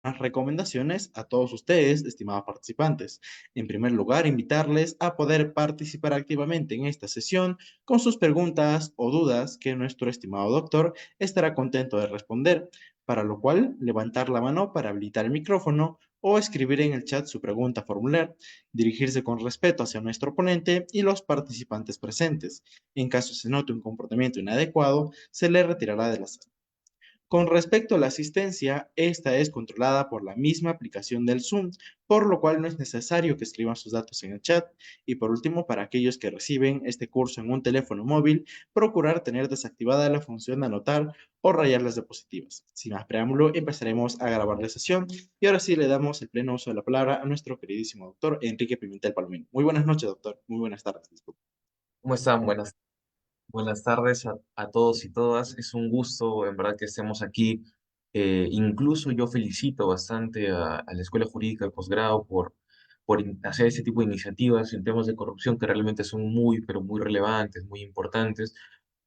Las recomendaciones a todos ustedes, estimados participantes. En primer lugar, invitarles a poder participar activamente en esta sesión con sus preguntas o dudas que nuestro estimado doctor estará contento de responder, para lo cual levantar la mano para habilitar el micrófono o escribir en el chat su pregunta formular, dirigirse con respeto hacia nuestro ponente y los participantes presentes. En caso se note un comportamiento inadecuado, se le retirará de la sala. Con respecto a la asistencia, esta es controlada por la misma aplicación del Zoom, por lo cual no es necesario que escriban sus datos en el chat. Y por último, para aquellos que reciben este curso en un teléfono móvil, procurar tener desactivada la función de anotar o rayar las diapositivas. Sin más preámbulo, empezaremos a grabar la sesión y ahora sí le damos el pleno uso de la palabra a nuestro queridísimo doctor Enrique Pimentel Palomino. Muy buenas noches, doctor. Muy buenas tardes. Disculpe. ¿Cómo están? Buenas tardes a todos y todas. Es un gusto, en verdad, que estemos aquí. Incluso yo felicito bastante a la Escuela Jurídica de Posgrado por hacer ese tipo de iniciativas en temas de corrupción que realmente son muy, pero muy relevantes, muy importantes.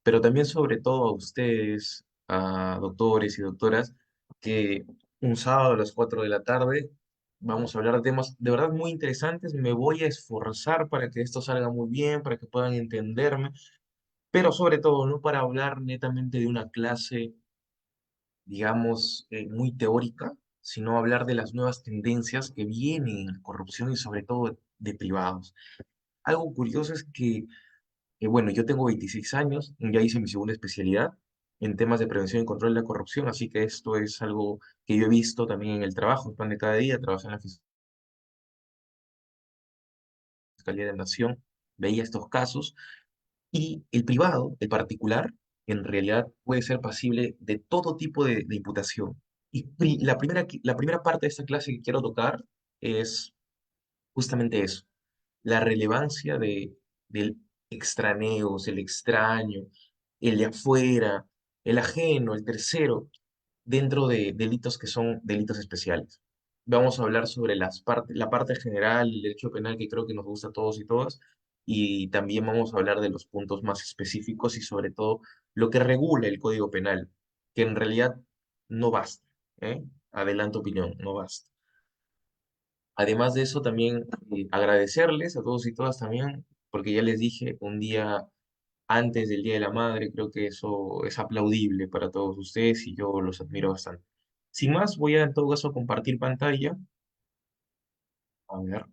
Pero también, sobre todo, a ustedes, a doctores y doctoras, que un sábado a las 4 de la tarde vamos a hablar de temas de verdad muy interesantes. Me voy a esforzar para que esto salga muy bien, para que puedan entenderme, pero sobre todo no para hablar netamente de una clase, digamos, muy teórica, sino hablar de las nuevas tendencias que vienen en la corrupción y sobre todo de privados. Algo curioso es que, bueno, yo tengo 26 años, ya hice mi segunda especialidad en temas de prevención y control de la corrupción, así que esto es algo que yo he visto también en el trabajo, el pan de cada día, trabajé en la Fiscalía de la Nación, veía estos casos. Y el privado, el particular, en realidad puede ser pasible de todo tipo de imputación. Y la primera parte de esta clase que quiero tocar es justamente eso, la relevancia del extraneos, el extraño, el de afuera, el ajeno, el tercero, dentro de delitos que son delitos especiales. Vamos a hablar sobre la parte general, el derecho penal que creo que nos gusta a todos y todas, y también vamos a hablar de los puntos más específicos y sobre todo lo que regula el Código Penal, que en realidad no basta, ¿eh? Adelanto opinión, no basta. Además de eso, también agradecerles a todos y todas también, porque ya les dije un día antes del Día de la Madre, creo que eso es aplaudible para todos ustedes y yo los admiro bastante. Sin más, voy a en todo caso compartir pantalla. A ver,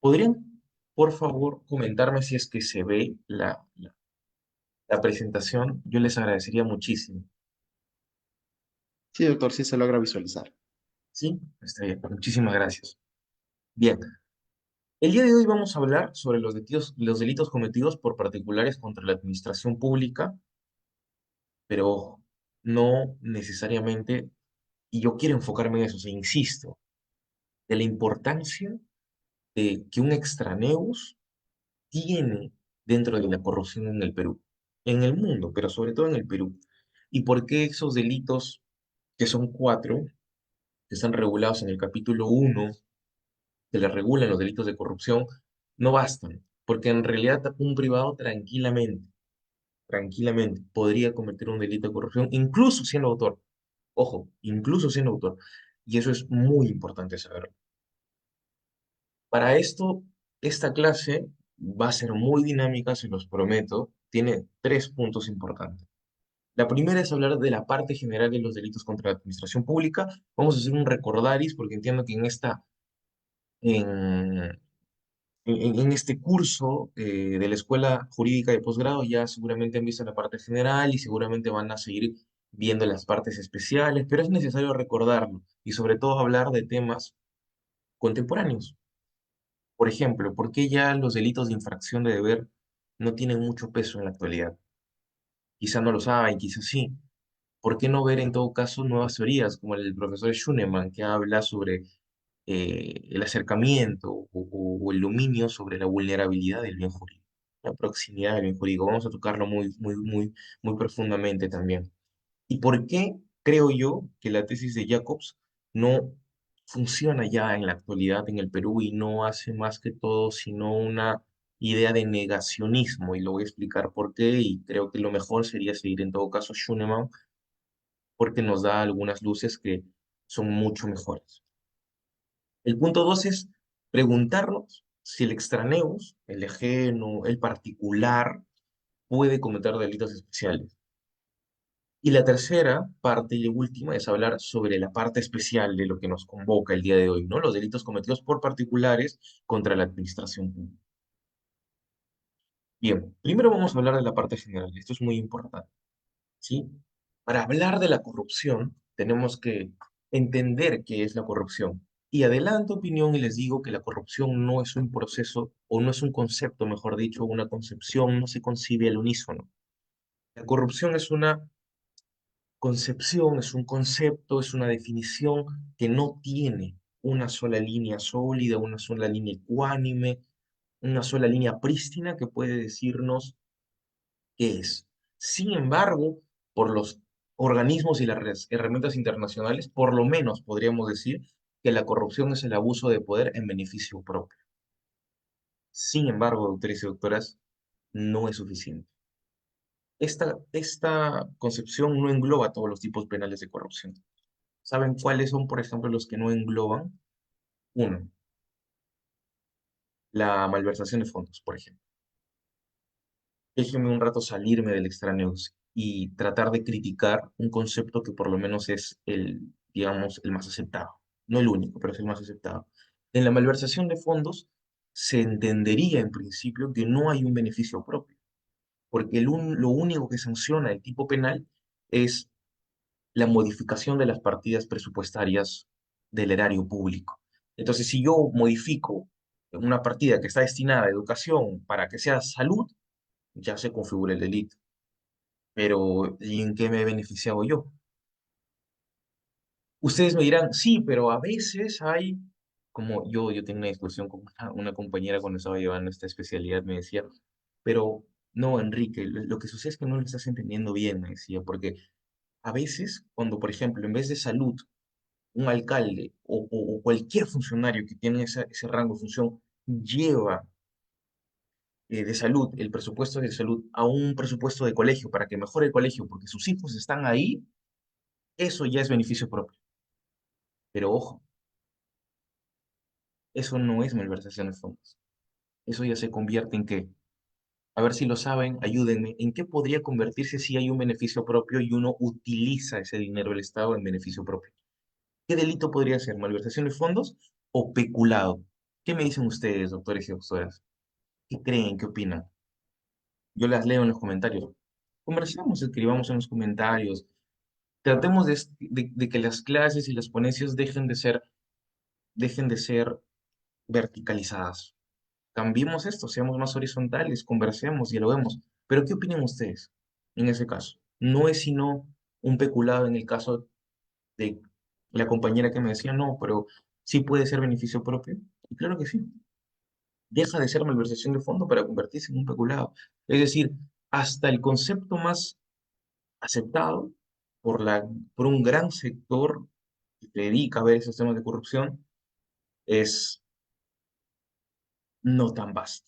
¿podrían, por favor, comentarme si es que se ve la presentación? Yo les agradecería muchísimo. Sí, doctor, sí se logra visualizar. ¿Sí? Está bien, muchísimas gracias. Bien, el día de hoy vamos a hablar sobre los delitos cometidos por particulares contra la administración pública, pero ojo, no necesariamente, y yo quiero enfocarme en eso, o sea, insisto, de la importancia de que un extraneus tiene dentro de la corrupción en el Perú, en el mundo, pero sobre todo en el Perú. ¿Y por qué esos delitos, que son cuatro, que están regulados en el capítulo 1, que le regulan los delitos de corrupción, no bastan? Porque en realidad un privado tranquilamente podría cometer un delito de corrupción, incluso siendo autor. Ojo, incluso siendo autor. Y eso es muy importante saberlo. Para esto, esta clase va a ser muy dinámica, se los prometo. Tiene tres puntos importantes. La primera es hablar de la parte general de los delitos contra la administración pública. Vamos a hacer un recordaris porque entiendo que en, en este curso de la Escuela Jurídica de Posgrado ya seguramente han visto la parte general y seguramente van a seguir viendo las partes especiales, pero es necesario recordarlo y sobre todo hablar de temas contemporáneos. Por ejemplo, ¿por qué ya los delitos de infracción de deber no tienen mucho peso en la actualidad? Quizá no lo saben, quizás sí. ¿Por qué no ver en todo caso nuevas teorías, como el del profesor Schunemann, que habla sobre el acercamiento o el dominio sobre la vulnerabilidad del bien jurídico, la proximidad del bien jurídico? Vamos a tocarlo muy profundamente también. ¿Y por qué creo yo que la tesis de Jacobs no funciona ya en la actualidad en el Perú y no hace más que todo sino una idea de negacionismo? Y lo voy a explicar por qué, y creo que lo mejor sería seguir en todo caso Schunemann, porque nos da algunas luces que son mucho mejores. El punto dos es preguntarnos si el extraneus, el ajeno, el particular, puede cometer delitos especiales. Y la tercera parte y última es hablar sobre la parte especial de lo que nos convoca el día de hoy, ¿no? Los delitos cometidos por particulares contra la administración pública. Bien, primero vamos a hablar de la parte general. Esto es muy importante, ¿sí? Para hablar de la corrupción, tenemos que entender qué es la corrupción. Y adelanto opinión y les digo que la corrupción no es un proceso, o no es un concepto, mejor dicho, una concepción, no se concibe al unísono. La corrupción es una concepción, es un concepto, es una definición que no tiene una sola línea sólida, una sola línea ecuánime, una sola línea prístina que puede decirnos qué es. Sin embargo, por los organismos y las herramientas internacionales, por lo menos podríamos decir que la corrupción es el abuso de poder en beneficio propio. Sin embargo, doctores y doctoras, no es suficiente. Esta concepción no engloba todos los tipos penales de corrupción. ¿Saben cuáles son, por ejemplo, los que no engloban? Uno, la malversación de fondos, por ejemplo. Déjenme un rato salirme del extraño y tratar de criticar un concepto que por lo menos es el, digamos, el más aceptado. No el único, pero es el más aceptado. En la malversación de fondos se entendería en principio que no hay un beneficio propio, porque lo único que sanciona el tipo penal es la modificación de las partidas presupuestarias del erario público. Entonces, si yo modifico una partida que está destinada a educación para que sea salud, ya se configura el delito. Pero, ¿y en qué me he beneficiado yo? Ustedes me dirán, sí, pero a veces hay, como yo tengo una discusión con una compañera cuando estaba llevando esta especialidad, me decía, pero no, Enrique, lo que sucede es que no lo estás entendiendo bien, me decía, porque a veces, cuando, por ejemplo, en vez de salud, un alcalde o cualquier funcionario que tiene ese rango de función lleva de salud, el presupuesto de salud, a un presupuesto de colegio para que mejore el colegio porque sus hijos están ahí, eso ya es beneficio propio. Pero ojo, eso no es malversación de fondos. Eso ya se convierte en qué. A ver si lo saben, ayúdenme. ¿En qué podría convertirse si hay un beneficio propio y uno utiliza ese dinero del Estado en beneficio propio? ¿Qué delito podría ser? ¿Malversación de fondos o peculado? ¿Qué me dicen ustedes, doctores y doctoras? ¿Qué creen? ¿Qué opinan? Yo las leo en los comentarios. Conversamos, escribamos en los comentarios. Tratemos de que las clases y las ponencias dejen de ser verticalizadas. Cambiemos esto, seamos más horizontales, conversemos, dialoguemos. Pero ¿qué opinan ustedes en ese caso? No es sino un peculado en el caso de la compañera que me decía, no, pero sí puede ser beneficio propio. Y claro que sí. Deja de ser malversación de fondo para convertirse en un peculado. Es decir, hasta el concepto más aceptado por un gran sector que se dedica a ver esos temas de corrupción es no tan vasto.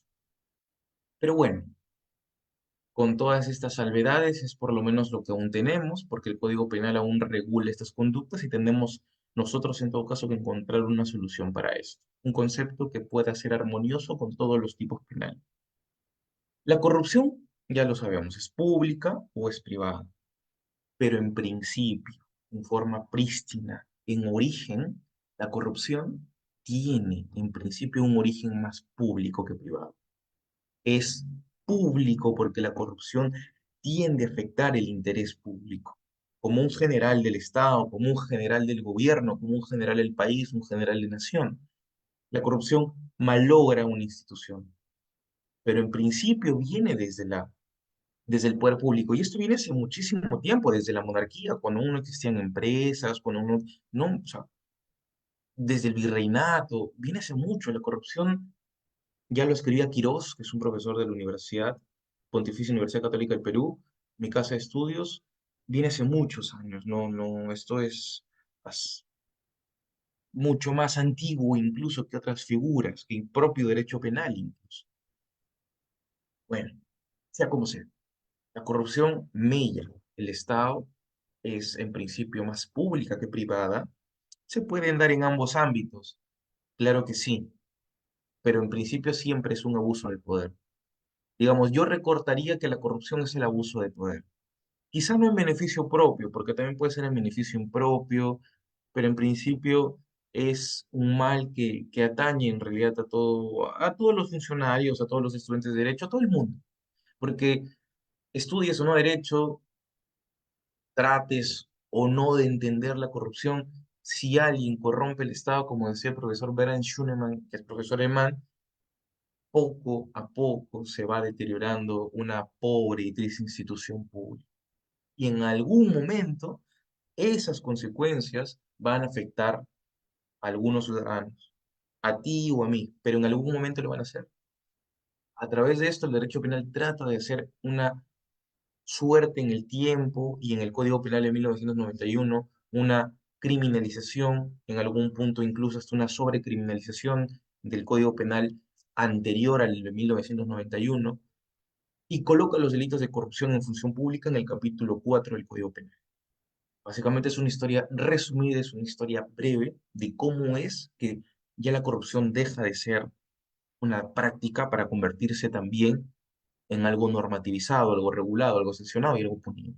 Pero bueno, con todas estas salvedades es por lo menos lo que aún tenemos, porque el Código Penal aún regula estas conductas y tenemos nosotros en todo caso que encontrar una solución para esto. Un concepto que pueda ser armonioso con todos los tipos penales. La corrupción, ya lo sabemos, es pública o es privada, pero en principio, en forma prístina, en origen, la corrupción tiene en principio un origen más público que privado. Es público porque la corrupción tiende a afectar el interés público. Como un general del Estado, como un general del gobierno, como un general del país, un general de nación. La corrupción malogra una institución, pero en principio viene desde el poder público. Y esto viene hace muchísimo tiempo, desde la monarquía, cuando uno existían empresas, cuando uno, no, o sea, desde el virreinato, viene hace mucho. La corrupción ya lo escribía Quirós, que es un profesor de la Pontificia Universidad Católica del Perú, mi casa de estudios, viene hace muchos años. Esto es as- mucho más antiguo incluso que otras figuras, que el propio derecho penal incluso. Bueno, sea como sea. La corrupción mella. El Estado es en principio más pública que privada Se pueden dar en ambos ámbitos, claro que sí, pero en principio siempre es un abuso de poder. Digamos, yo recortaría que la corrupción es el abuso de poder. Quizá no en beneficio propio, porque también puede ser en beneficio impropio, pero en principio es un mal que atañe en realidad a todos los funcionarios, a todos los estudiantes de derecho, a todo el mundo. Porque estudies o no derecho, trates o no de entender la corrupción, si alguien corrompe el Estado, como decía el profesor Bernd Schunemann, que es profesor alemán, poco a poco se va deteriorando una pobre y triste institución pública. Y en algún momento esas consecuencias van a afectar a algunos ciudadanos, a ti o a mí, pero en algún momento lo van a hacer. A través de esto, el derecho penal trata de hacer una suerte en el tiempo y en el Código Penal de 1991, una criminalización, en algún punto incluso hasta una sobrecriminalización del Código Penal anterior al de 1991, y coloca los delitos de corrupción en función pública en el capítulo 4 del Código Penal. Básicamente es una historia resumida, es una historia breve de cómo es que ya la corrupción deja de ser una práctica para convertirse también en algo normativizado, algo regulado, algo sancionado y algo punido.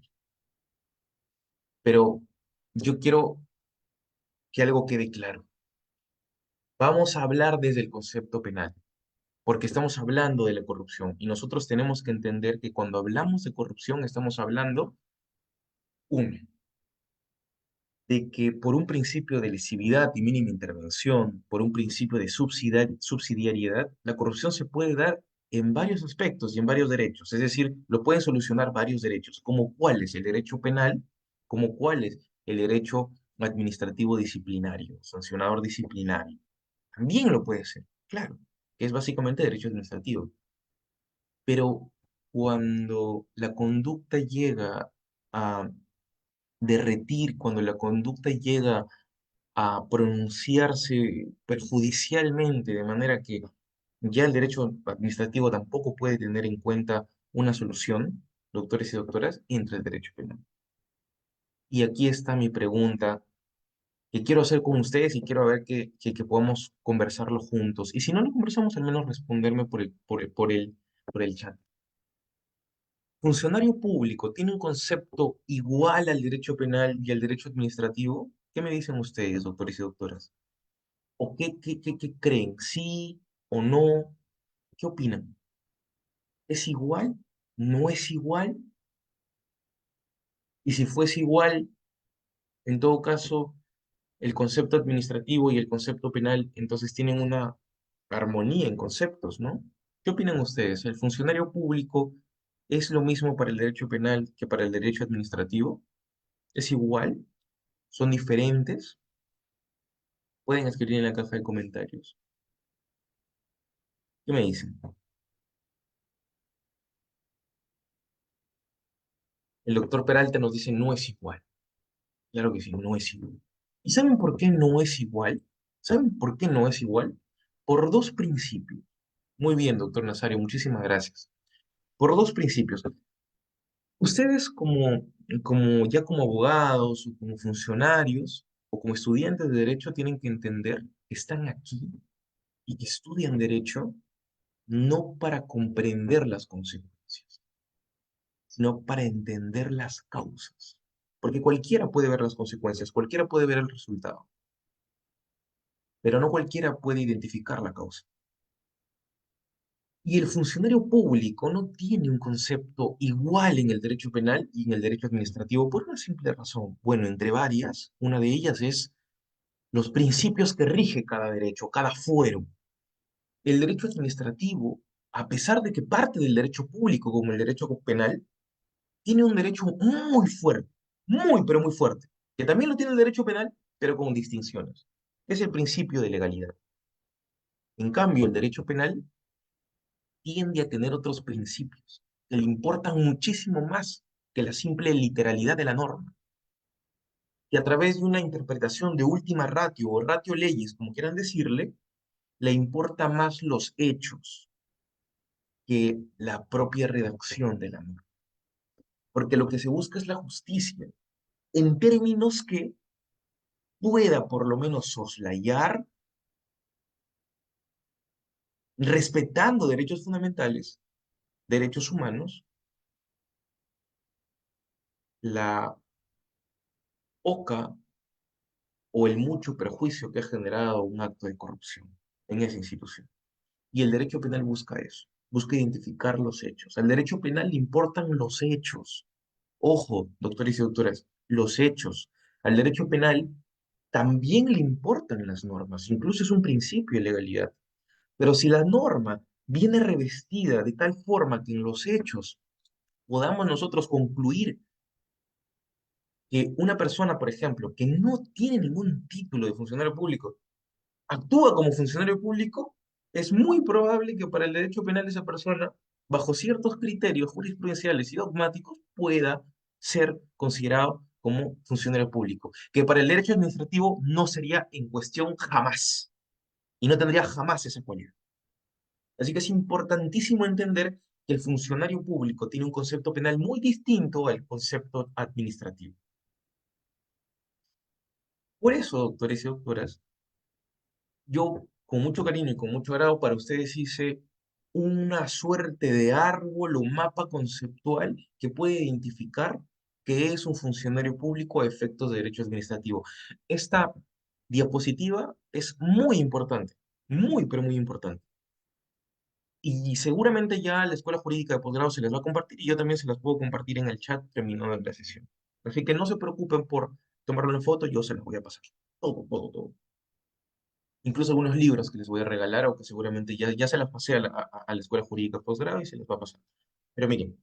Pero yo quiero que algo quede claro. Vamos a hablar desde el concepto penal, porque estamos hablando de la corrupción y nosotros tenemos que entender que cuando hablamos de corrupción estamos hablando, uno, de que por un principio de lesividad y mínima intervención, por un principio de subsidiariedad, la corrupción se puede dar en varios aspectos y en varios derechos. Es decir, lo pueden solucionar varios derechos, como cuál es el derecho penal, como cuál es el derecho administrativo disciplinario, sancionador disciplinario. También lo puede ser, claro, que es básicamente derecho administrativo. Pero cuando la conducta llega a derretir, cuando la conducta llega a pronunciarse perjudicialmente, de manera que ya el derecho administrativo tampoco puede tener en cuenta una solución, doctores y doctoras, entra el derecho penal. Y aquí está mi pregunta que quiero hacer con ustedes y quiero ver que podamos conversarlo juntos. Y si no lo conversamos, al menos responderme por el chat. ¿Funcionario público tiene un concepto igual al derecho penal y al derecho administrativo? ¿Qué me dicen ustedes, doctores y doctoras? ¿O qué creen? ¿Sí o no? ¿Qué opinan? ¿Es igual? ¿No es igual? Y si fuese igual, en todo caso, el concepto administrativo y el concepto penal entonces tienen una armonía en conceptos, ¿no? ¿Qué opinan ustedes? ¿El funcionario público es lo mismo para el derecho penal que para el derecho administrativo? ¿Es igual? ¿Son diferentes? Pueden escribir en la caja de comentarios. ¿Qué me dicen? El doctor Peralta nos dice no es igual. Claro que sí, no es igual. ¿Y saben por qué no es igual? ¿Saben por qué no es igual? Por dos principios. Muy bien, doctor Nazario, muchísimas gracias. Por dos principios. Ustedes como abogados o como funcionarios o como estudiantes de derecho tienen que entender que están aquí y que estudian derecho no para comprender las consecuencias, sino para entender las causas. Porque cualquiera puede ver las consecuencias, cualquiera puede ver el resultado, pero no cualquiera puede identificar la causa. Y el funcionario público no tiene un concepto igual en el derecho penal y en el derecho administrativo por una simple razón. Bueno, entre varias, una de ellas es los principios que rige cada derecho, cada fuero. El derecho administrativo, a pesar de que parte del derecho público como el derecho penal, tiene un derecho muy fuerte, muy, pero muy fuerte, que también lo tiene el derecho penal, pero con distinciones. Es el principio de legalidad. En cambio, el derecho penal tiende a tener otros principios que le importan muchísimo más que la simple literalidad de la norma. Y a través de una interpretación de última ratio o ratio leyes, como quieran decirle, le importa más los hechos que la propia redacción de la norma. Porque lo que se busca es la justicia, en términos que pueda por lo menos soslayar, respetando derechos fundamentales, derechos humanos, la poca o el mucho perjuicio que ha generado un acto de corrupción en esa institución. Y el derecho penal busca eso, busca identificar los hechos. Al derecho penal le importan los hechos. Ojo, doctores y doctoras, los hechos. Al derecho penal también le importan las normas, incluso es un principio de legalidad. Pero si la norma viene revestida de tal forma que en los hechos podamos nosotros concluir que una persona, por ejemplo, que no tiene ningún título de funcionario público, actúa como funcionario público, es muy probable que para el derecho penal esa persona, bajo ciertos criterios jurisprudenciales y dogmáticos, pueda ser considerado como funcionario público, que para el derecho administrativo no sería en cuestión jamás, y no tendría jamás esa cualidad. Así que es importantísimo entender que el funcionario público tiene un concepto penal muy distinto al concepto administrativo. Por eso, doctores y doctoras, yo, con mucho cariño y con mucho agrado para ustedes, hice una suerte de árbol o mapa conceptual que puede identificar qué es un funcionario público a efectos de derecho administrativo. Esta diapositiva es muy importante, muy, pero muy importante. Y seguramente ya la Escuela Jurídica de Posgrado se les va a compartir y yo también se las puedo compartir en el chat terminado la sesión. Así que no se preocupen por tomarlo en foto, yo se las voy a pasar. Todo, todo, todo. Incluso algunos libros que les voy a regalar o que seguramente ya se las pasé a la Escuela Jurídica Posgrado y se les va a pasar. Pero miren,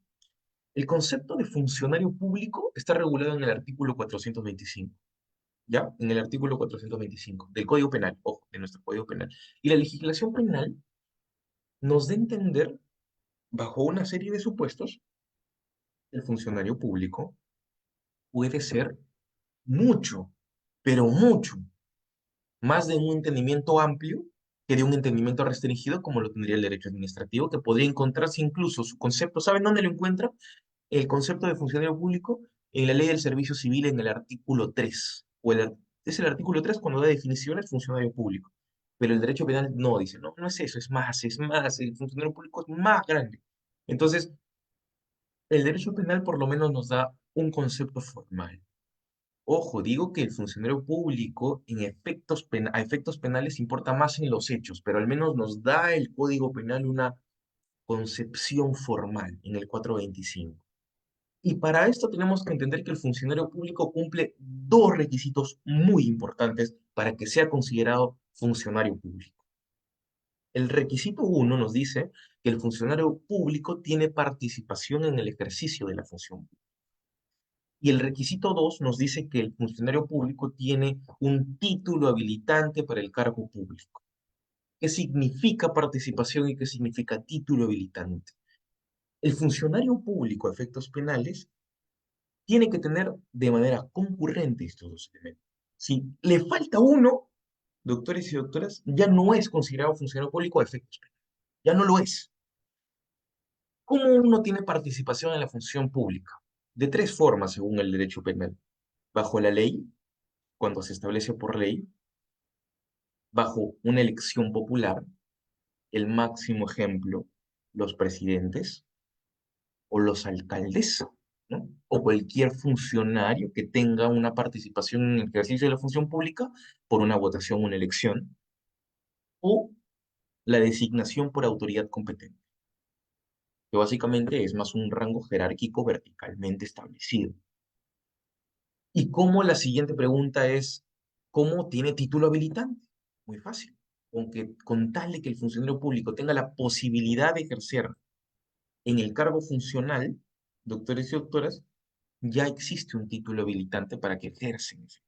el concepto de funcionario público está regulado en el artículo 425, ¿ya? En el artículo 425 del Código Penal, ojo, de nuestro Código Penal. Y la legislación penal nos da a entender, bajo una serie de supuestos, el funcionario público puede ser mucho, pero mucho, más de un entendimiento amplio que de un entendimiento restringido como lo tendría el derecho administrativo, que podría encontrarse incluso su concepto. ¿Saben dónde lo encuentra? El concepto de funcionario público en la ley del servicio civil en el artículo 3. Es el artículo 3 cuando da definiciones funcionario público. Pero el derecho penal no dice, no, no es eso, es más, el funcionario público es más grande. Entonces, el derecho penal por lo menos nos da un concepto formal. Ojo, digo que el funcionario público a efectos penales importa más en los hechos, pero al menos nos da el Código Penal una concepción formal en el 425. Y para esto tenemos que entender que el funcionario público cumple dos requisitos muy importantes para que sea considerado funcionario público. El requisito uno nos dice que el funcionario público tiene participación en el ejercicio de la función pública. Y el requisito 2 nos dice que el funcionario público tiene un título habilitante para el cargo público. ¿Qué significa participación y qué significa título habilitante? El funcionario público a efectos penales tiene que tener de manera concurrente estos dos elementos. Si le falta uno, doctores y doctoras, ya no es considerado funcionario público a efectos penales. Ya no lo es. ¿Cómo uno tiene participación en la función pública? De tres formas, según el derecho penal. Bajo la ley, cuando se establece por ley, bajo una elección popular, el máximo ejemplo, los presidentes o los alcaldes, ¿no? O cualquier funcionario que tenga una participación en el ejercicio de la función pública por una votación o una elección, o la designación por autoridad competente, que básicamente es más un rango jerárquico verticalmente establecido. Y cómo la siguiente pregunta es, ¿cómo tiene título habilitante? Muy fácil. Con tal de que el funcionario público tenga la posibilidad de ejercer en el cargo funcional, doctores y doctoras, ya existe un título habilitante para que ejercen ese.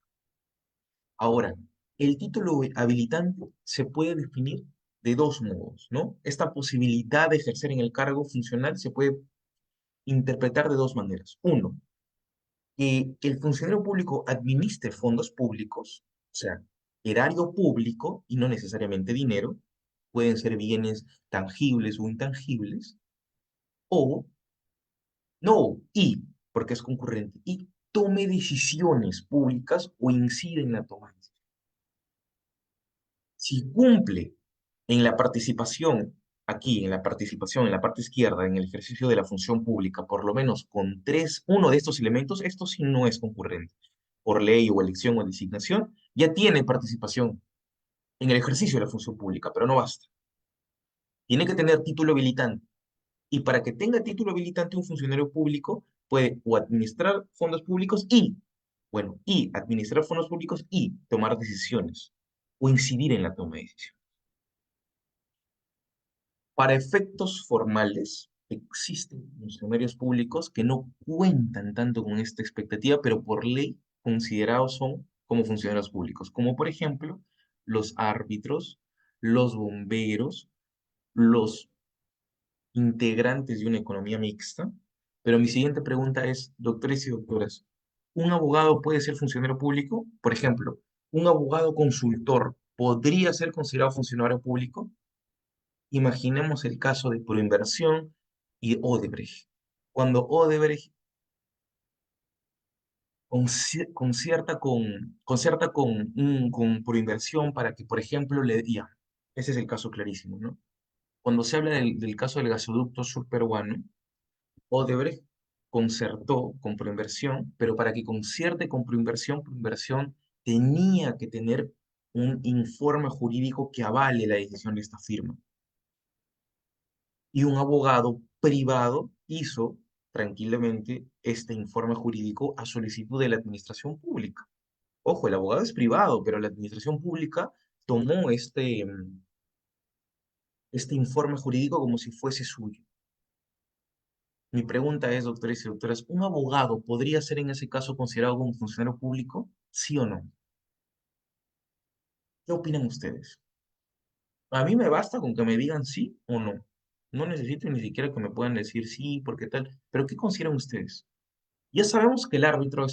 Ahora, el título habilitante se puede definir de dos modos, ¿no? Esta posibilidad de ejercer en el cargo funcional se puede interpretar de dos maneras. Uno, que el funcionario público administre fondos públicos, o sea, erario público y no necesariamente dinero, pueden ser bienes tangibles o intangibles, o no, porque es concurrente, y tome decisiones públicas o incide en la toma de decisiones. Si cumple en la participación, aquí, en la participación, en la parte izquierda, en el ejercicio de la función pública, por lo menos con uno de estos elementos, esto sí no es concurrente. Por ley o elección o designación, ya tiene participación en el ejercicio de la función pública, pero no basta. Tiene que tener título habilitante. Y para que tenga título habilitante, un funcionario público puede o administrar fondos públicos y administrar fondos públicos y tomar decisiones o incidir en la toma de decisiones. Para efectos formales, existen funcionarios públicos que no cuentan tanto con esta expectativa, pero por ley considerados son como funcionarios públicos, como por ejemplo los árbitros, los bomberos, los integrantes de una economía mixta. Pero mi siguiente pregunta es, doctores y doctoras, ¿un abogado puede ser funcionario público? Por ejemplo, ¿un abogado consultor podría ser considerado funcionario público? Imaginemos el caso de Proinversión y Odebrecht. Cuando Odebrecht concierta con Proinversión para que, por ejemplo, ya, ese es el caso clarísimo, ¿no? Cuando se habla del caso del gasoducto surperuano, Odebrecht concertó con Proinversión, pero para que concierte con Proinversión, Proinversión tenía que tener un informe jurídico que avale la decisión de esta firma. Y un abogado privado hizo tranquilamente este informe jurídico a solicitud de la administración pública. Ojo, el abogado es privado, pero la administración pública tomó este informe jurídico como si fuese suyo. Mi pregunta es, doctores y doctoras, ¿un abogado podría ser en ese caso considerado como funcionario público? ¿Sí o no? ¿Qué opinan ustedes? A mí me basta con que me digan sí o no. No necesito ni siquiera que me puedan decir sí, porque tal. Pero ¿qué consideran ustedes? Ya sabemos que el árbitro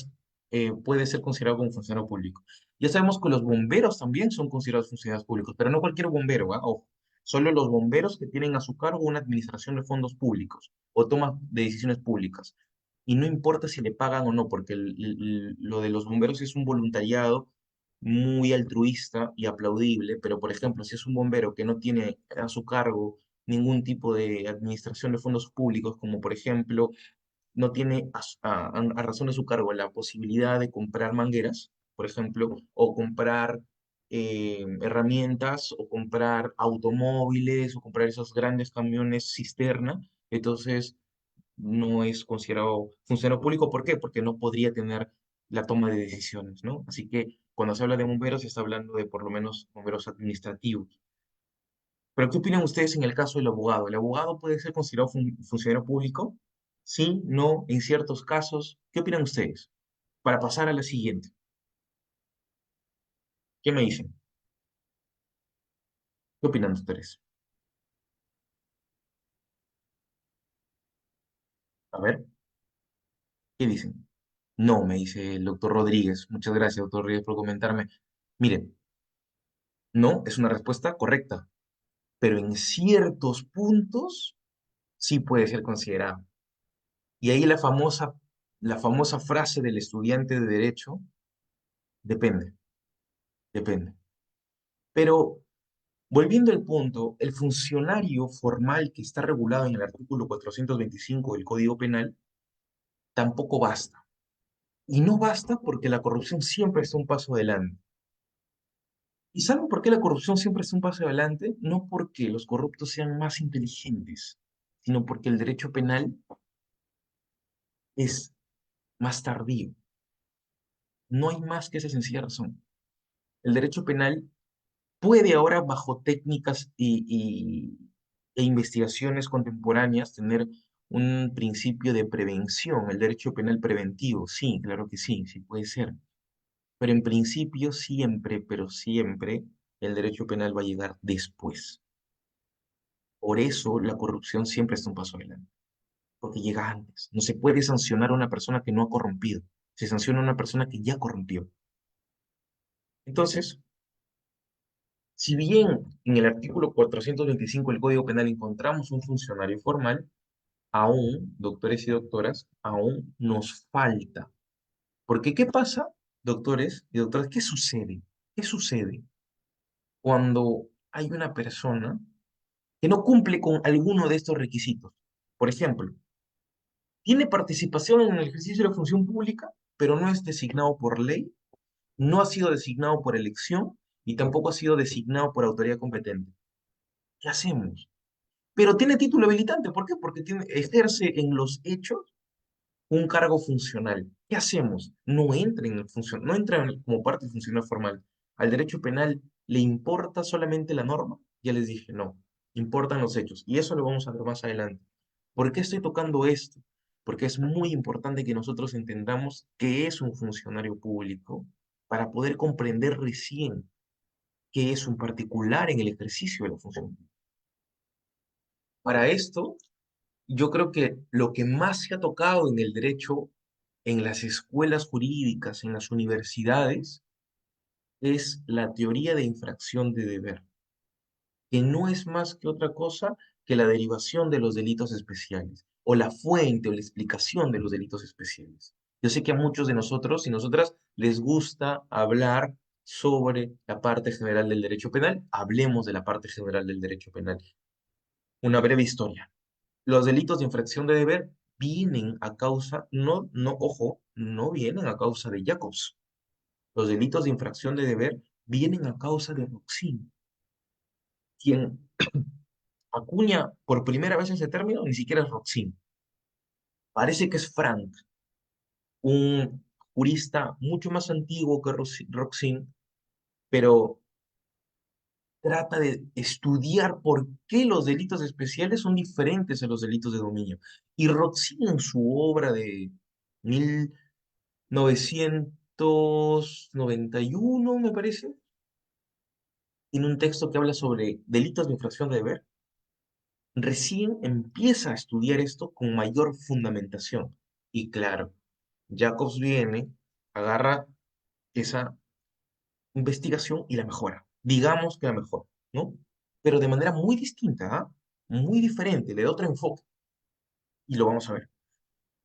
puede ser considerado como funcionario público. Ya sabemos que los bomberos también son considerados funcionarios públicos, pero no cualquier bombero, ¿ah? Ojo. Solo los bomberos que tienen a su cargo una administración de fondos públicos o toma de decisiones públicas. Y no importa si le pagan o no, porque lo de los bomberos es un voluntariado muy altruista y aplaudible, pero por ejemplo, si es un bombero que no tiene a su cargo ningún tipo de administración de fondos públicos, como por ejemplo no tiene a razón de su cargo la posibilidad de comprar mangueras, por ejemplo, o comprar herramientas, o comprar automóviles, o comprar esos grandes camiones cisterna, entonces no es considerado funcionario público. ¿Por qué? Porque no podría tener la toma de decisiones, ¿no? Así que cuando se habla de bomberos, se está hablando de por lo menos bomberos administrativos. Pero ¿qué opinan ustedes en el caso del abogado? ¿El abogado puede ser considerado funcionario público? Sí, no, en ciertos casos. ¿Qué opinan ustedes? Para pasar a la siguiente. ¿Qué me dicen? ¿Qué opinan ustedes? A ver, ¿qué dicen? No, me dice el doctor Rodríguez. Muchas gracias, doctor Rodríguez, por comentarme. Miren, no, es una respuesta correcta, pero en ciertos puntos sí puede ser considerado. Y ahí la famosa frase del estudiante de derecho, depende, depende. Pero volviendo al punto, el funcionario formal que está regulado en el artículo 425 del Código Penal tampoco basta. Y no basta porque la corrupción siempre está un paso adelante. ¿Y saben por qué la corrupción siempre está un paso adelante? No porque los corruptos sean más inteligentes, sino porque el derecho penal es más tardío. No hay más que esa sencilla razón. El derecho penal puede ahora, bajo técnicas e investigaciones contemporáneas, tener un principio de prevención, el derecho penal preventivo. Sí, claro que sí, sí puede ser. Pero en principio siempre, pero siempre, el derecho penal va a llegar después. Por eso la corrupción siempre está un paso adelante, porque llega antes. No se puede sancionar a una persona que no ha corrompido. Se sanciona a una persona que ya corrompió. Entonces, si bien en el artículo 425 del Código Penal encontramos un funcionario formal, aún, doctores y doctoras, aún nos falta. Porque ¿qué pasa, doctores y doctoras? ¿Qué sucede? ¿Qué sucede cuando hay una persona que no cumple con alguno de estos requisitos? Por ejemplo, tiene participación en el ejercicio de la función pública, pero no es designado por ley, no ha sido designado por elección y tampoco ha sido designado por autoridad competente. ¿Qué hacemos? Pero tiene título habilitante. ¿Por qué? Porque ejerce en los hechos un cargo funcional. ¿Qué hacemos? No entra como parte funcional formal. ¿Al derecho penal le importa solamente la norma? Ya les dije, no. Importan los hechos. Y eso lo vamos a ver más adelante. ¿Por qué estoy tocando esto? Porque es muy importante que nosotros entendamos qué es un funcionario público para poder comprender recién qué es un particular en el ejercicio de la función. Para esto, yo creo que lo que más se ha tocado en el derecho, en las escuelas jurídicas, en las universidades, es la teoría de infracción de deber, que no es más que otra cosa que la derivación de los delitos especiales, o la fuente o la explicación de los delitos especiales. Yo sé que a muchos de nosotros y nosotras les gusta hablar sobre la parte general del derecho penal. Hablemos de la parte general del derecho penal. Una breve historia. Los delitos de infracción de deber vienen a causa, ojo, no vienen a causa de Jacobs. Los delitos de infracción de deber vienen a causa de Roxin. Quien acuña por primera vez ese término ni siquiera es Roxin. Parece que es Frank, un jurista mucho más antiguo que Roxin, pero trata de estudiar por qué los delitos especiales son diferentes a los delitos de dominio. Y Roxin en su obra de 1991, me parece, en un texto que habla sobre delitos de infracción de deber, recién empieza a estudiar esto con mayor fundamentación. Y claro, Jacobs viene, agarra esa investigación y la mejora. Digamos que la mejora, ¿no? Pero de manera muy distinta, ¿ah? Muy diferente, le da otro enfoque. Y lo vamos a ver.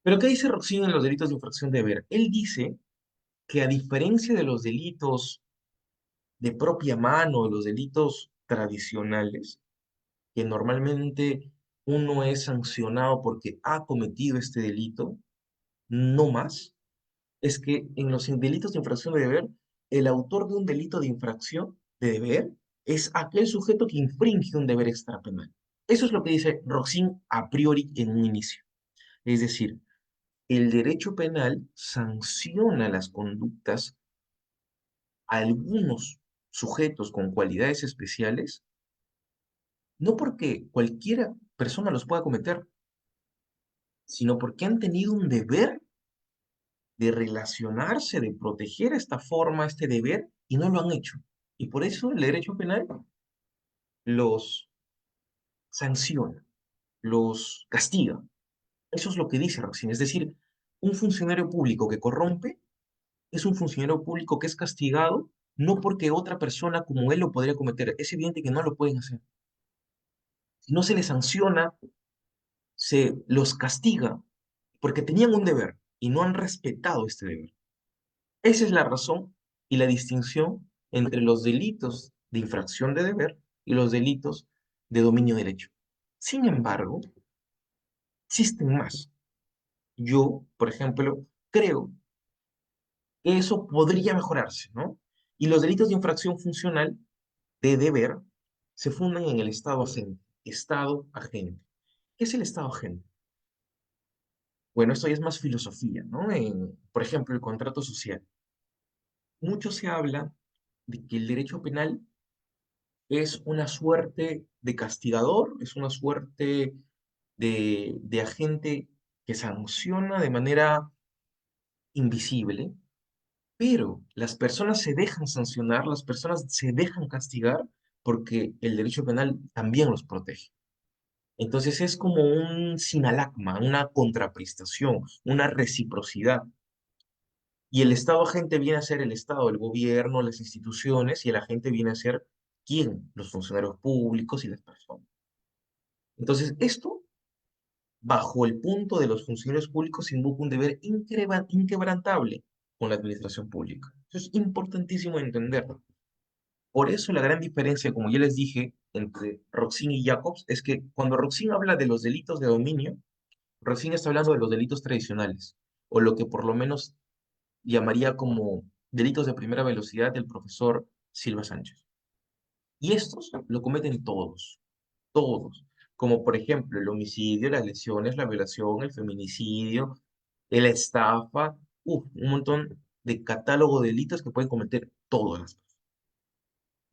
Pero ¿qué dice Roxin en los delitos de infracción de deber? Él dice que a diferencia de los delitos de propia mano, los delitos tradicionales, que normalmente uno es sancionado porque ha cometido este delito, no más, es que en los delitos de infracción de deber, el autor de un delito de infracción de deber es aquel sujeto que infringe un deber extrapenal. Eso es lo que dice Roxin a priori en un inicio. Es decir, el derecho penal sanciona las conductas a algunos sujetos con cualidades especiales, no porque cualquiera persona los pueda cometer, sino porque han tenido un deber de relacionarse, de proteger esta forma, este deber, y no lo han hecho. Y por eso el derecho penal los sanciona, los castiga. Eso es lo que dice Roxin. Es decir, un funcionario público que corrompe es un funcionario público que es castigado no porque otra persona como él lo podría cometer. Es evidente que no lo pueden hacer. Si no se les sanciona, se los castiga porque tenían un deber y no han respetado este deber. Esa es la razón y la distinción entre los delitos de infracción de deber y los delitos de dominio del hecho. Sin embargo, existen más. Yo, por ejemplo, creo que eso podría mejorarse, ¿no? Y los delitos de infracción funcional de deber se fundan en el estado agente. Estado agente. ¿Qué es el estado agente? Bueno, esto ya es más filosofía, ¿no? Por ejemplo, el contrato social. Mucho se habla de que el derecho penal es una suerte de castigador, es una suerte de agente que sanciona de manera invisible, pero las personas se dejan sancionar, las personas se dejan castigar porque el derecho penal también los protege. Entonces es como un sinalagma, una contraprestación, una reciprocidad. Y el Estado agente viene a ser el Estado, el gobierno, las instituciones, y el agente viene a ser ¿quién? Los funcionarios públicos y las personas. Entonces, esto, bajo el punto de los funcionarios públicos, invoca un deber inquebrantable. con la administración pública. Eso es importantísimo entenderlo. Por eso la gran diferencia, como ya les dije, entre Roxin y Jacobs es que cuando Roxin habla de los delitos de dominio, Roxin está hablando de los delitos tradicionales, o lo que por lo menos llamaría como delitos de primera velocidad del profesor Silva Sánchez. Y estos lo cometen todos, todos, como por ejemplo el homicidio, las lesiones, la violación, el feminicidio, la estafa, un montón de catálogo de delitos que pueden cometer todas las personas.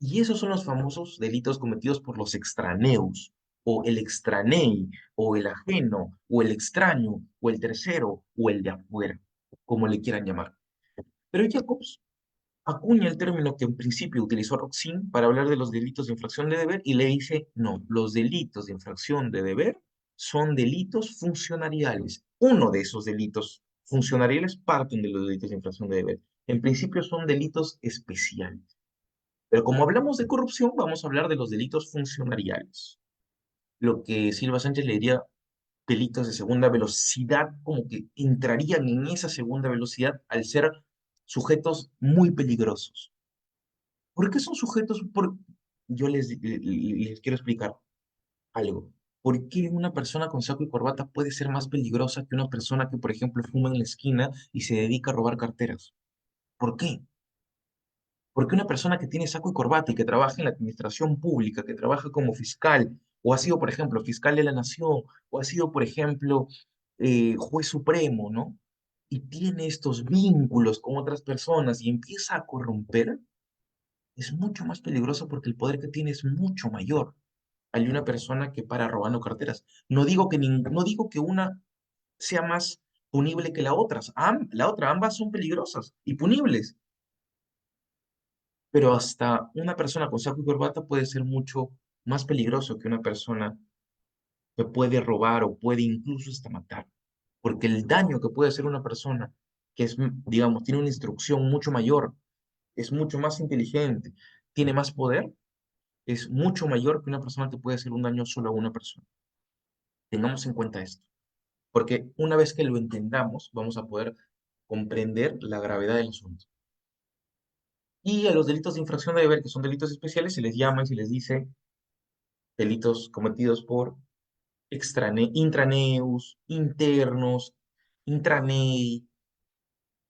Y esos son los famosos delitos cometidos por los extraneos, o el extranei, o el ajeno, o el extraño, o el tercero, o el de afuera, como le quieran llamar. Pero Jacobs acuña el término que en principio utilizó Roxin para hablar de los delitos de infracción de deber y le dice, no, los delitos de infracción de deber son delitos funcionariales. Uno de esos delitos funcionariales parten de los delitos de infracción de deber. En principio son delitos especiales. Pero como hablamos de corrupción, vamos a hablar de los delitos funcionariales. Lo que Silva Sánchez le diría delitos de segunda velocidad, como que entrarían en esa segunda velocidad al ser sujetos muy peligrosos. ¿Por qué son sujetos? Yo les quiero explicar algo. ¿Por qué una persona con saco y corbata puede ser más peligrosa que una persona que, por ejemplo, fuma en la esquina y se dedica a robar carteras? ¿Por qué? Porque una persona que tiene saco y corbata y que trabaja en la administración pública, que trabaja como fiscal, o ha sido, por ejemplo, fiscal de la nación, o ha sido, por ejemplo, juez supremo, ¿no? Y tiene estos vínculos con otras personas y empieza a corromper, es mucho más peligroso porque el poder que tiene es mucho mayor. Hay una persona que para robando carteras. No digo que una sea más punible que la otra. La otra, ambas son peligrosas y punibles, pero hasta una persona con saco y corbata puede ser mucho más peligroso que una persona que puede robar o puede incluso hasta matar, porque el daño que puede hacer una persona que es, digamos, tiene una instrucción mucho mayor, es mucho más inteligente, tiene más poder, es mucho mayor que una persona que puede hacer un daño solo a una persona. Tengamos en cuenta esto, porque una vez que lo entendamos, vamos a poder comprender la gravedad del asunto. Y a los delitos de infracción de deber, que son delitos especiales, se les llama y se les dice delitos cometidos por intraneus, internos, intranei,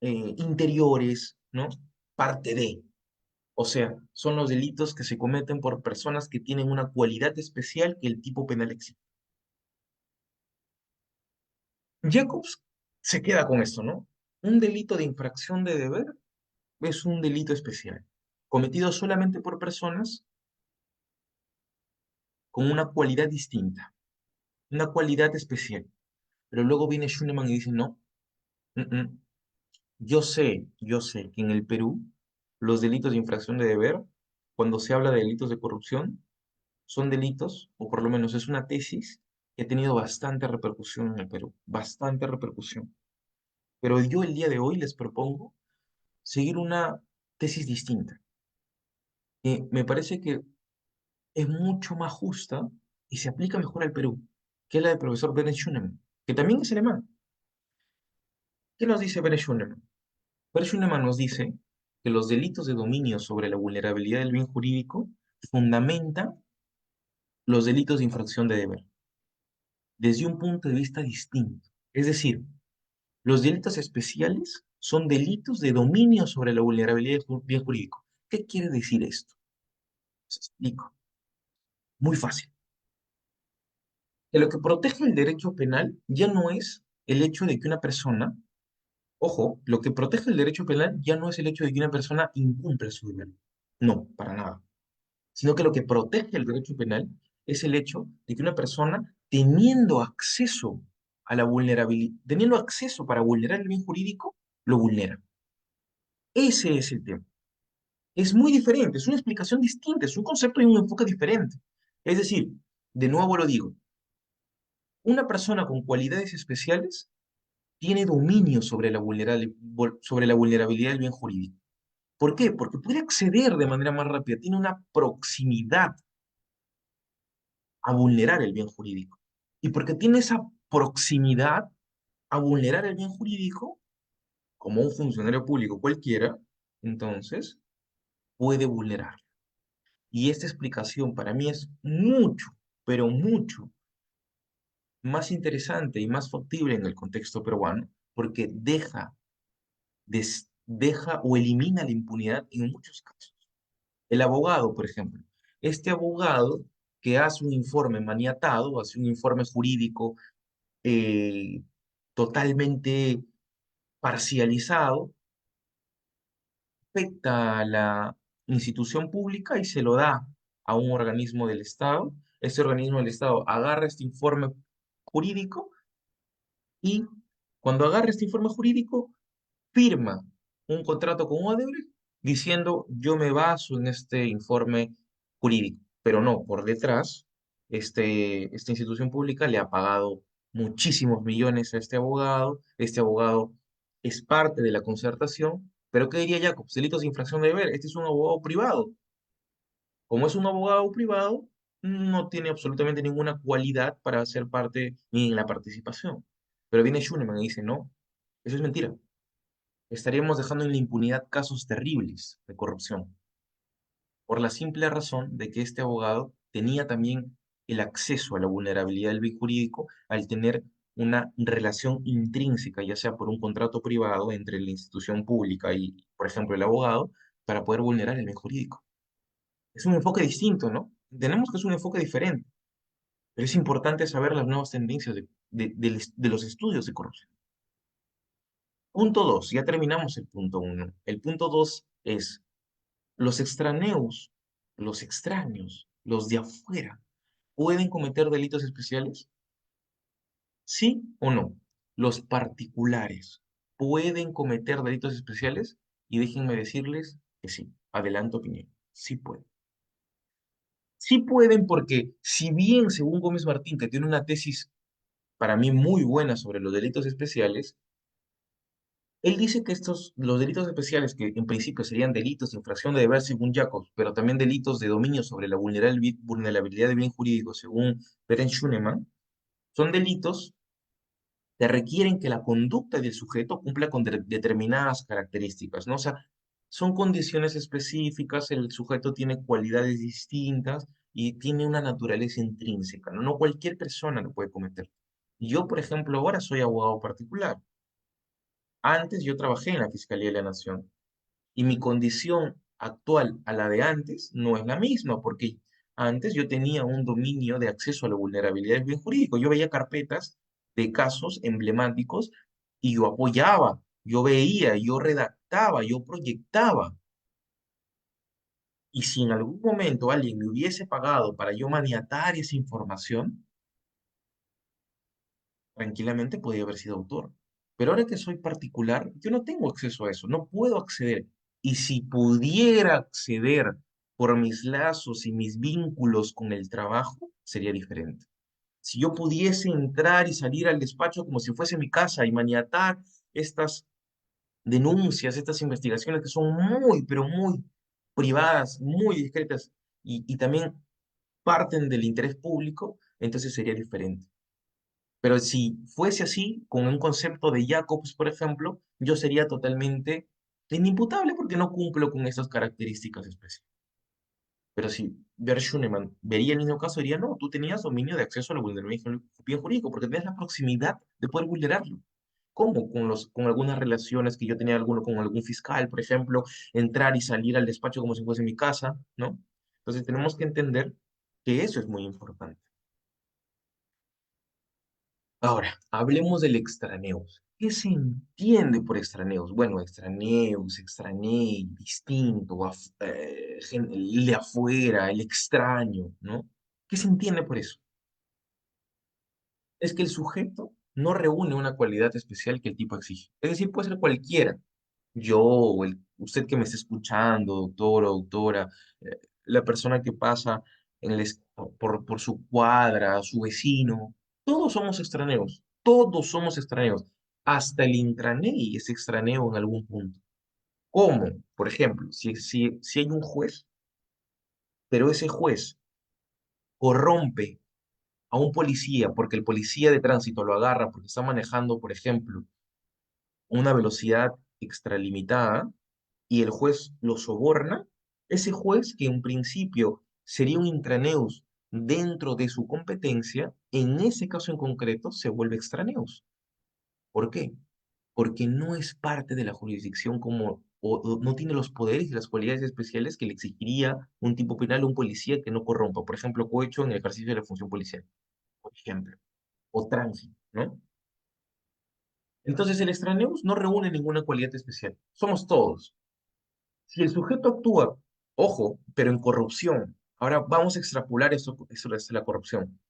interiores, ¿no? Parte de. O sea, son los delitos que se cometen por personas que tienen una cualidad especial que el tipo penal exige. Jacobs se queda con esto, ¿no? Un delito de infracción de deber es un delito especial, cometido solamente por personas con una cualidad distinta, una cualidad especial. Pero luego viene Schunemann y dice, no, mm, mm, yo sé que en el Perú los delitos de infracción de deber, cuando se habla de delitos de corrupción, son delitos, o por lo menos es una tesis que ha tenido bastante repercusión en el Perú, bastante repercusión. Pero yo el día de hoy les propongo seguir una tesis distinta, que me parece que es mucho más justa y se aplica mejor al Perú, que es la del profesor Bernhard Schunemann, que también es alemán. ¿Qué nos dice Bernhard Schunemann? Bernhard Schunemann nos dice que los delitos de dominio sobre la vulnerabilidad del bien jurídico fundamentan los delitos de infracción de deber, desde un punto de vista distinto. Es decir, los delitos especiales son delitos de dominio sobre la vulnerabilidad del bien jurídico. ¿Qué quiere decir esto? Les explico. Muy fácil. Que lo que protege el derecho penal ya no es el hecho de que una persona, ojo, lo que protege el derecho penal ya no es el hecho de que una persona incumple su deber. No, para nada. Sino que lo que protege el derecho penal es el hecho de que una persona, teniendo acceso a la vulnerabilidad, teniendo acceso para vulnerar el bien jurídico, lo vulnera. Ese es el tema. Es muy diferente, es una explicación distinta, es un concepto y un enfoque diferente. Es decir, de nuevo lo digo, una persona con cualidades especiales tiene dominio sobre sobre la vulnerabilidad del bien jurídico. ¿Por qué? Porque puede acceder de manera más rápida, tiene una proximidad a vulnerar el bien jurídico. Y porque tiene esa proximidad a vulnerar el bien jurídico, como un funcionario público cualquiera, entonces puede vulnerar. Y esta explicación para mí es mucho, pero mucho más interesante y más factible en el contexto peruano, porque deja o elimina la impunidad en muchos casos. El abogado, por ejemplo, este abogado que hace un informe maniatado, hace un informe jurídico eh, totalmente parcializado, afecta a la institución pública y se lo da a un organismo del Estado. Ese organismo del Estado agarra este informe jurídico y cuando agarra este informe jurídico, firma un contrato con Odebrecht diciendo yo me baso en este informe jurídico, pero no, por detrás, esta institución pública le ha pagado muchísimos millones a este abogado es parte de la concertación, pero ¿qué diría Jacobs? Delitos de infracción de deber, este es un abogado privado. Como es un abogado privado, no tiene absolutamente ninguna cualidad para ser parte ni en la participación. Pero viene Schuneman y dice, no, eso es mentira. Estaríamos dejando en la impunidad casos terribles de corrupción, por la simple razón de que este abogado tenía también el acceso a la vulnerabilidad del bien jurídico al tener una relación intrínseca, ya sea por un contrato privado entre la institución pública y, por ejemplo, el abogado, para poder vulnerar el bien jurídico. Es un enfoque distinto, ¿no? Tenemos que es un enfoque diferente, pero es importante saber las nuevas tendencias de los estudios de corrupción. Punto 2, ya terminamos el punto 1. El punto 2 es los extraneos, los extraños, los de afuera, ¿pueden cometer delitos especiales? ¿Sí o no? Los particulares, ¿pueden cometer delitos especiales? Y déjenme decirles que sí. Adelanto opinión. Sí pueden. Sí pueden porque, si bien, según Gómez Martín, que tiene una tesis para mí muy buena sobre los delitos especiales, él dice que los delitos especiales, que en principio serían delitos de infracción de deber según Jacobs, pero también delitos de dominio sobre la vulnerabilidad de bien jurídico según Beren Schunemann, son delitos que requieren que la conducta del sujeto cumpla con determinadas características, ¿no? O sea, son condiciones específicas, el sujeto tiene cualidades distintas y tiene una naturaleza intrínseca, ¿no? No cualquier persona lo puede cometer. Yo, por ejemplo, ahora soy abogado particular. Antes yo trabajé en la Fiscalía de la Nación. Y mi condición actual a la de antes no es la misma, porque antes yo tenía un dominio de acceso a la vulnerabilidad del bien jurídico. Yo veía carpetas de casos emblemáticos y yo apoyaba, yo veía, yo redactaba, yo proyectaba. Y si en algún momento alguien me hubiese pagado para yo maniatar esa información, tranquilamente podía haber sido autor. Pero ahora que soy particular, yo no tengo acceso a eso, no puedo acceder. Y si pudiera acceder por mis lazos y mis vínculos con el trabajo, sería diferente. Si yo pudiese entrar y salir al despacho como si fuese mi casa y maniatar estas denuncias, estas investigaciones que son muy, pero muy privadas, muy discretas y también parten del interés público, entonces sería diferente. Pero si fuese así, con un concepto de Jacobs, por ejemplo, yo sería totalmente inimputable porque no cumplo con esas características especiales. Pero si Bert Schunemann vería el mismo caso, diría, no, tú tenías dominio de acceso a la vulnerabilidad bien jurídico porque tenías la proximidad de poder vulnerarlo. ¿Cómo? Con algunas relaciones que yo tenía con algún fiscal, por ejemplo, entrar y salir al despacho como si fuese mi casa, ¿no? Entonces tenemos que entender que eso es muy importante. Ahora, hablemos del extraneus. ¿Qué se entiende por extraneus? Bueno, extraneus, extrañé, distinto, el de afuera, el extraño, ¿no? ¿Qué se entiende por eso? Es que el sujeto no reúne una cualidad especial que el tipo exige. Es decir, puede ser cualquiera. Yo, usted que me está escuchando, doctor o doctora, la persona que pasa por su cuadra, su vecino, todos somos extraneos, todos somos extraneos. Hasta el intranei es extraneo en algún punto. ¿Cómo? Por ejemplo, si hay un juez, pero ese juez corrompe a un policía porque el policía de tránsito lo agarra porque está manejando, por ejemplo, una velocidad extralimitada y el juez lo soborna, ese juez que en principio sería un intraneus dentro de su competencia, en ese caso en concreto se vuelve extraneus. ¿Por qué? Porque no es parte de la jurisdicción como, o no tiene los poderes y las cualidades especiales que le exigiría un tipo penal o un policía que no corrompa. Por ejemplo, cohecho en el ejercicio de la función policial, por ejemplo, o tránsito, ¿no? Entonces el extraneus no reúne ninguna cualidad especial. Somos todos. Si el sujeto actúa, ojo, pero en corrupción, ahora vamos a extrapolar eso de la corrupción.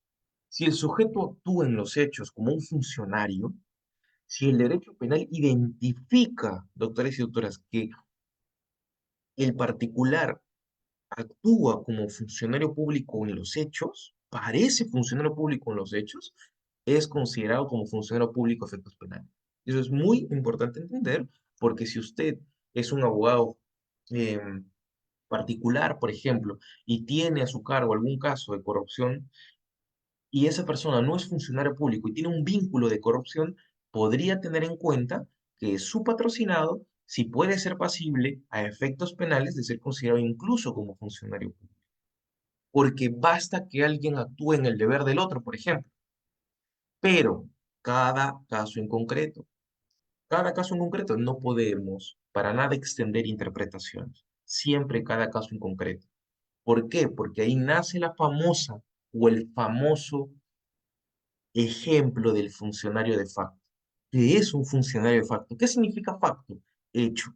Si el sujeto actúa en los hechos como un funcionario, si el derecho penal identifica, doctores y doctoras, que el particular actúa como funcionario público en los hechos, parece funcionario público en los hechos, es considerado como funcionario público a efectos penales. Eso es muy importante entender, porque si usted es un abogado eh, particular, por ejemplo, y tiene a su cargo algún caso de corrupción, y esa persona no es funcionario público y tiene un vínculo de corrupción, podría tener en cuenta que su patrocinado sí puede ser pasible a efectos penales de ser considerado incluso como funcionario público. Porque basta que alguien actúe en el deber del otro, por ejemplo. Pero cada caso en concreto, no podemos para nada extender interpretaciones. Siempre cada caso en concreto. ¿Por qué? Porque ahí nace la famosa o el famoso ejemplo del funcionario de facto. ¿Qué es un funcionario de facto? ¿Qué significa facto? Hecho.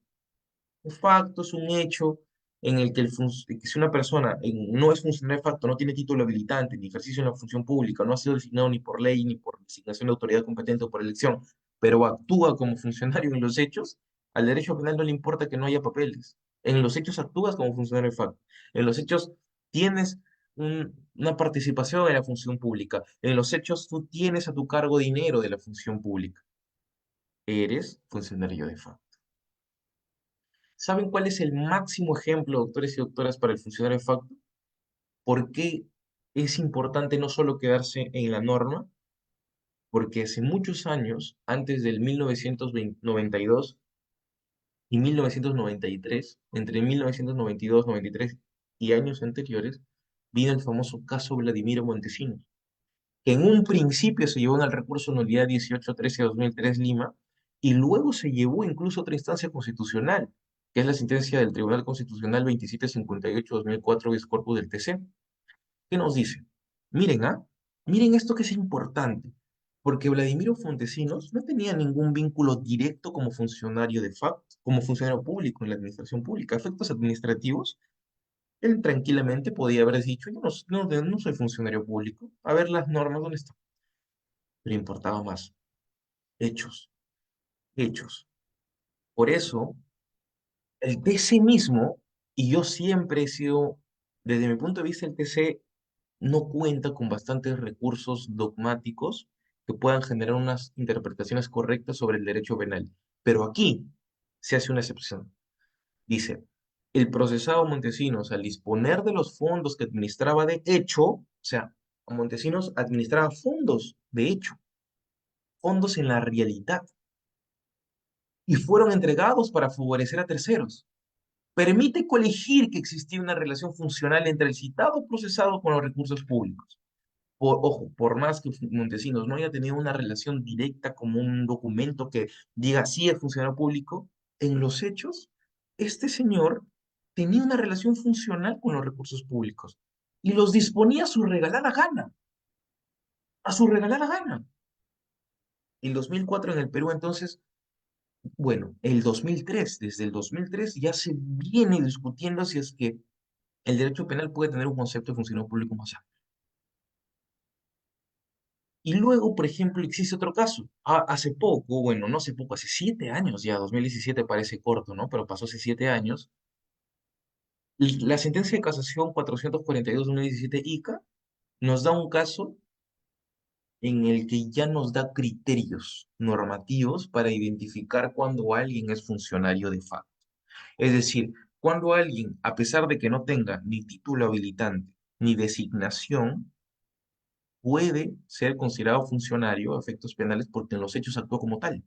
Un facto es un hecho en el que, que si una persona no es funcionario de facto, no tiene título habilitante, ni ejercicio en la función pública, no ha sido designado ni por ley, ni por designación de autoridad competente o por elección, pero actúa como funcionario en los hechos, al derecho penal no le importa que no haya papeles. En los hechos actúas como funcionario de facto. En los hechos tienes una participación en la función pública. En los hechos tú tienes a tu cargo dinero de la función pública. Eres funcionario de facto. ¿Saben cuál es el máximo ejemplo, doctores y doctoras, para el funcionario de facto? ¿Por qué es importante no solo quedarse en la norma? Porque hace muchos años, antes del 1992 y 1993, entre 1992, 93 y años anteriores, vino el famoso caso Vladimiro Montesinos, que en un principio se llevó en el recurso nulidad 1813-2003 Lima, y luego se llevó incluso a otra instancia constitucional, que es la sentencia del Tribunal Constitucional 2758-2004 bis corpus del TC. ¿Qué nos dice? Miren, miren esto que es importante, porque Vladimiro Montesinos no tenía ningún vínculo directo como funcionario de facto, como funcionario público en la administración pública. A efectos administrativos, él tranquilamente podía haber dicho, yo no soy funcionario público, a ver las normas, ¿dónde están? Le importaba más. Hechos, hechos. Por eso, el TC mismo, y yo siempre he sido, desde mi punto de vista, el TC no cuenta con bastantes recursos dogmáticos que puedan generar unas interpretaciones correctas sobre el derecho penal. Pero aquí se hace una excepción. Dice, el procesado Montesinos, al disponer de los fondos que administraba de hecho, o sea, Montesinos administraba fondos de hecho, fondos en la realidad, y fueron entregados para favorecer a terceros. Permite colegir que existía una relación funcional entre el citado procesado con los recursos públicos. Ojo, por más que Montesinos no haya tenido una relación directa como un documento que diga sí es funcionario público, en los hechos, este señor tenía una relación funcional con los recursos públicos y los disponía a su regalada gana, a su regalada gana. El 2004 en el Perú, entonces, bueno, el 2003, desde el 2003 ya se viene discutiendo si es que el derecho penal puede tener un concepto de funcionario público más amplio. Y luego, por ejemplo, existe otro caso. Hace poco, bueno, no hace poco, hace 7 años ya, 2017 parece corto, ¿no? Pero pasó hace 7 años. La sentencia de casación 442-2017 ICA nos da un caso en el que ya nos da criterios normativos para identificar cuando alguien es funcionario de facto. Es decir, cuando alguien, a pesar de que no tenga ni título habilitante ni designación, puede ser considerado funcionario a efectos penales porque en los hechos actúa como tal.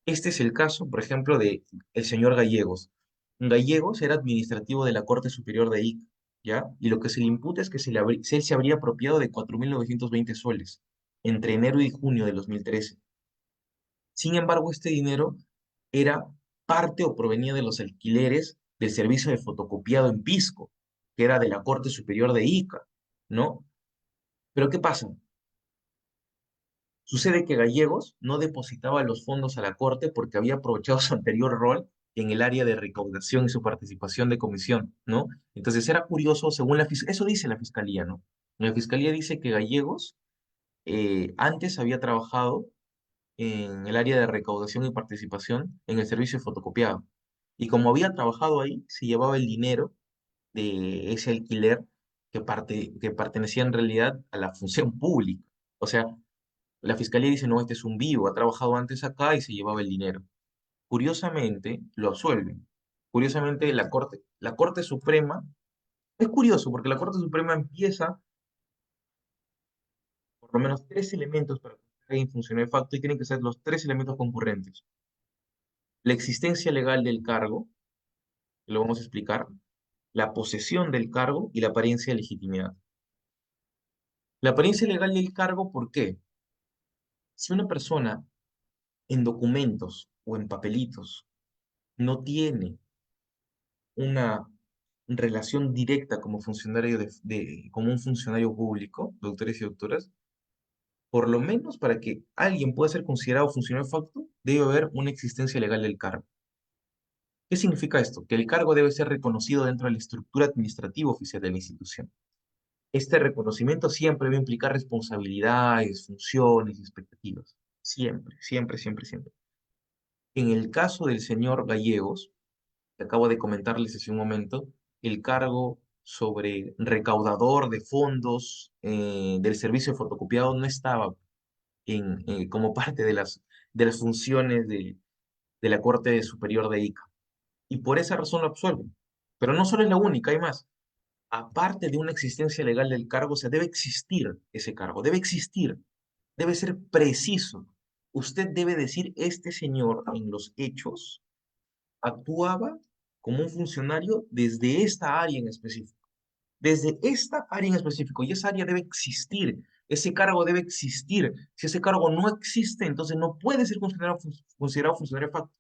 Este es el caso, por ejemplo, de el señor Gallegos. Gallegos era administrativo de la Corte Superior de Ica, ¿ya? Y lo que se le imputa es que él se habría apropiado de 4.920 soles entre enero y junio de 2013. Sin embargo, este dinero era parte o provenía de los alquileres del servicio de fotocopiado en Pisco, que era de la Corte Superior de Ica, ¿no? Pero ¿qué pasa? Sucede que Gallegos no depositaba los fondos a la Corte porque había aprovechado su anterior rol en el área de recaudación y su participación de comisión, ¿no? Entonces era curioso, según eso dice la Fiscalía, ¿no? La Fiscalía dice que Gallegos antes había trabajado en el área de recaudación y participación en el servicio de fotocopiado. Y como había trabajado ahí, se llevaba el dinero de ese alquiler que pertenecía en realidad a la función pública. O sea, la fiscalía dice, no, este es un vivo, ha trabajado antes acá y se llevaba el dinero. Curiosamente, lo absuelven. Curiosamente, la Corte Suprema, es curioso porque la Corte Suprema empieza por lo menos tres elementos para que alguien funcione de facto y tienen que ser los tres elementos concurrentes. La existencia legal del cargo, que lo vamos a explicar, la posesión del cargo y la apariencia de legitimidad. La apariencia legal del cargo, ¿por qué? Si una persona en documentos o en papelitos no tiene una relación directa como funcionario como un funcionario público, doctores y doctoras, por lo menos para que alguien pueda ser considerado funcionario de facto, debe haber una existencia legal del cargo. ¿Qué significa esto? Que el cargo debe ser reconocido dentro de la estructura administrativa oficial de la institución. Este reconocimiento siempre debe implicar responsabilidades, funciones y expectativas. Siempre, siempre, siempre, siempre. En el caso del señor Gallegos, que acabo de comentarles hace un momento, el cargo sobre recaudador de fondos del servicio de fotocopiado no estaba como parte de las funciones de la Corte Superior de Ica. Y por esa razón lo absuelven. Pero no solo es la única, hay más. Aparte de una existencia legal del cargo, o sea, debe existir ese cargo, debe existir, debe ser preciso. Usted debe decir, este señor en los hechos actuaba como un funcionario desde esta área en específico, desde esta área en específico, y esa área debe existir, ese cargo debe existir. Si ese cargo no existe, entonces no puede ser considerado funcionario de facto.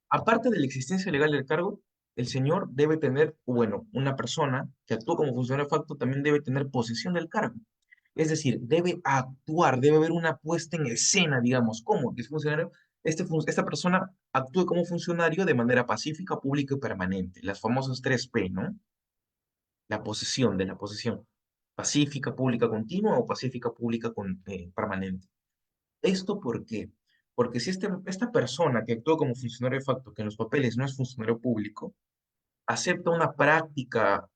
Aparte de la existencia legal del cargo, el señor debe tener, bueno, una persona que actúa como funcionario de facto también debe tener posesión del cargo. Es decir, debe actuar, debe haber una puesta en escena, digamos, ¿cómo? Que es funcionario, esta persona actúe como funcionario de manera pacífica, pública y permanente. Las famosas 3P, ¿no? La posesión de la posesión. Pacífica, pública, continua o pacífica, pública, permanente. ¿Esto por qué? Porque si esta persona que actúa como funcionario de facto, que en los papeles no es funcionario público, acepta una práctica